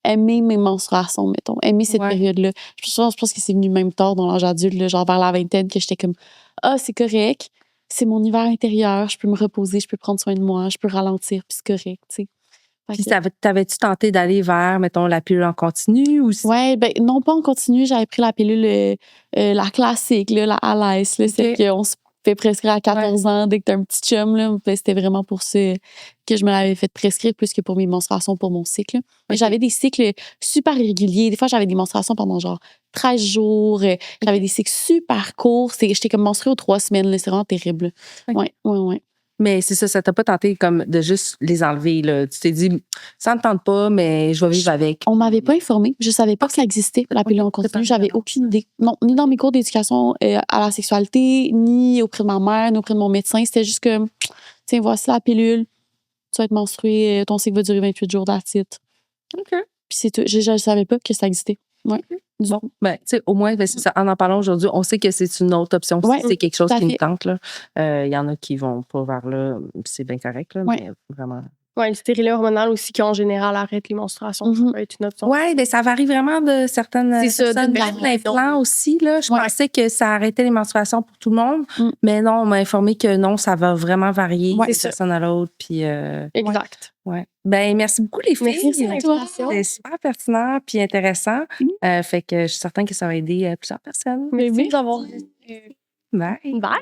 aimer mes menstruations, mettons. Aimer cette période-là. Je pense que c'est venu même tard dans l'âge adulte, là, genre vers la vingtaine, que j'étais comme, c'est correct. C'est mon hiver intérieur, je peux me reposer, je peux prendre soin de moi, je peux ralentir, puis c'est correct, tu sais. Puis t'avais-tu tenté d'aller vers, mettons, la pilule en continu ou Ouais, ben non, pas en continu, j'avais pris la pilule, la classique, là, la Alice, là, celle qu'on se fait prescrire à 14 ans dès que t'as un petit chum, là. Ben, c'était vraiment pour ça que je me l'avais fait prescrire plus que pour mes menstruations, pour mon cycle. Mais j'avais des cycles super irréguliers. Des fois, j'avais des menstruations pendant genre 13 jours. J'avais des cycles super courts. J'étais comme menstruée aux 3 semaines. C'est vraiment terrible. Ouais. Mais c'est ça t'a pas tenté comme de juste les enlever, là. Tu t'es dit, ça me tente pas, mais je vais vivre avec. On m'avait pas informée. Je savais pas que ça existait, la pilule en continu. J'avais aucune idée. Non, ni dans mes cours d'éducation à la sexualité, ni auprès de ma mère, ni auprès de mon médecin. C'était juste que, tiens, voici la pilule. Tu vas être menstruée, ton cycle va durer 28 jours d'attitude. OK. Puis c'est tout. Je savais pas que ça existait. Ouais. Bon, ben, tu sais, au moins, c'est ça. En parlant aujourd'hui, on sait que c'est une autre option. Si c'est quelque chose qui nous tente, là. Il y en a qui vont pas vers là. C'est bien correct, là, mais vraiment. Ouais, le stérilet hormonal aussi, qui en général arrête les menstruations, ça peut être une option. Oui, bien, ça varie vraiment de certaines personnes. L'implant aussi, là. Je pensais que ça arrêtait les menstruations pour tout le monde, mais non, on m'a informé que non, ça va vraiment varier de personne à l'autre. Puis, exact. Ouais. Ben, merci beaucoup, les filles. Merci pour l'invitation. C'était super pertinent puis intéressant. Fait que je suis certaine que ça va aider plusieurs personnes. Merci d'avoir. Bye. Bye.